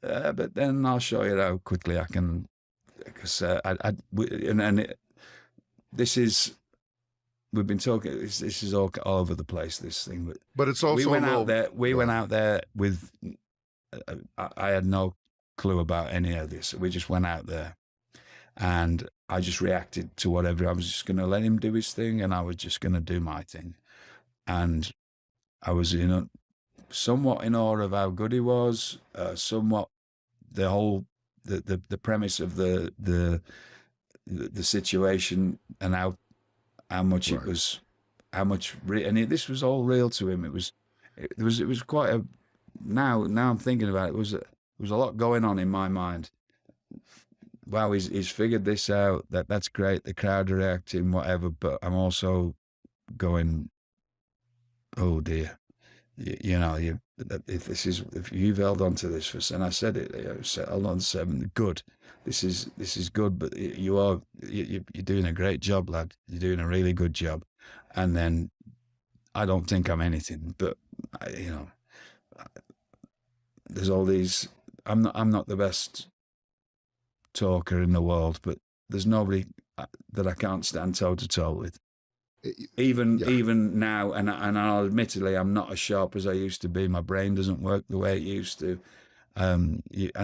but then I'll show you how quickly I can. Because this is, we've been talking. This is all over the place. This thing, but it's also we went out there. We went out there with. I had no clue about any of this. We just went out there, and I just reacted to whatever. I was just going to let him do his thing, and I was just going to do my thing. And I was somewhat in awe of how good he was. Somewhat the whole the premise of the situation, and how much it was, and this was all real to him. It was quite a. Now I'm thinking about it. There was a lot going on in my mind. Wow, he's figured this out. That's great. The crowd are reacting, whatever. But I'm also going, oh dear, if you've held on to this and I said it, held on to 7. Good. This is good. But you're doing a great job, lad. You're doing a really good job. And then I don't think I'm anything, but there's all these. I'm not the best talker in the world, but there's nobody that I can't stand toe to toe with. Even now, and I'll admittedly, I'm not as sharp as I used to be. My brain doesn't work the way it used to. I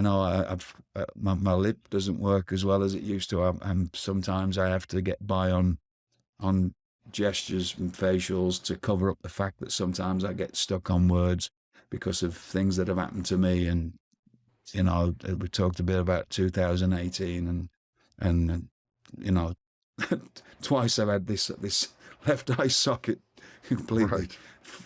know my lip doesn't work as well as it used to. And sometimes I have to get by on gestures and facials to cover up the fact that sometimes I get stuck on words because of things that have happened to me. And we talked a bit about 2018, and twice I've had this left eye socket completely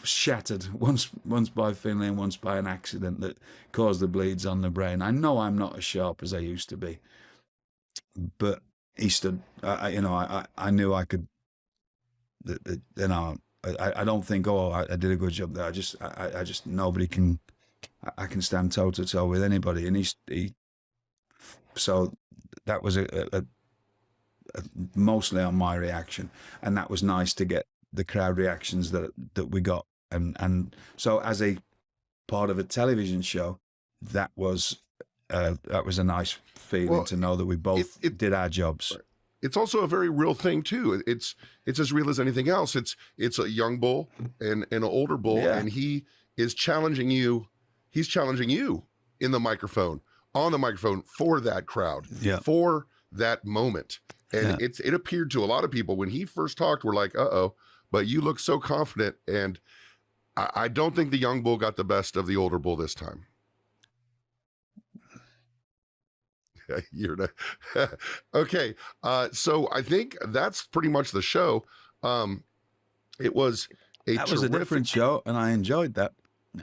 shattered. Once by Finlay, and once by an accident that caused the bleeds on the brain. I know I'm not as sharp as I used to be, but he stood. I knew I could. I don't think. Oh, I did a good job there. I just nobody can. I can stand toe to toe with anybody, and he. So that was a mostly on my reaction, and that was nice to get the crowd reactions that we got, and so as a part of a television show, that was that was a nice feeling to know that we both did our jobs. It's also a very real thing too. It's as real as anything else. It's a young bull and an older bull, and he is challenging you. He's challenging you in the microphone, on the microphone, for that crowd, for that moment. And it appeared to a lot of people when he first talked, we're like, uh-oh, but you look so confident. And I don't think the young bull got the best of the older bull this time. You're not. Okay. So I think that's pretty much the show. It was a different show, and I enjoyed that.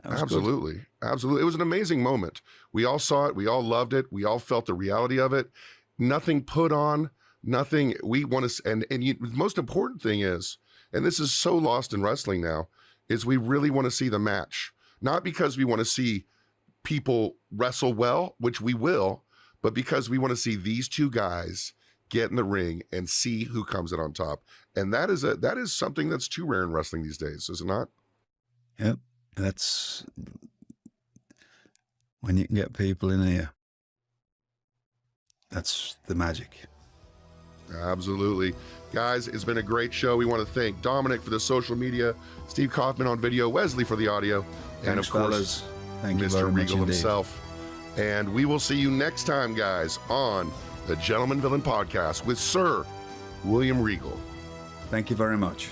Absolutely. Good. Absolutely. It was an amazing moment. We all saw it. We all loved it. We all felt the reality of it. Nothing put on, nothing. We want to, and the most important thing is, and this is so lost in wrestling now, is we really want to see the match. Not because we want to see people wrestle well, which we will, but because we want to see these two guys get in the ring and see who comes out on top. And that is something that's too rare in wrestling these days, is it not? Yep. That's when you can get people in here. That's the magic. Absolutely. Guys, it's been a great show. We want to thank Dominic for the social media, Steve Kaufman on video, Wesley for the audio, and of course, Mr. Regal himself. And we will see you next time, guys, on the Gentleman Villain Podcast with Sir Willaim Regal. Thank you very much.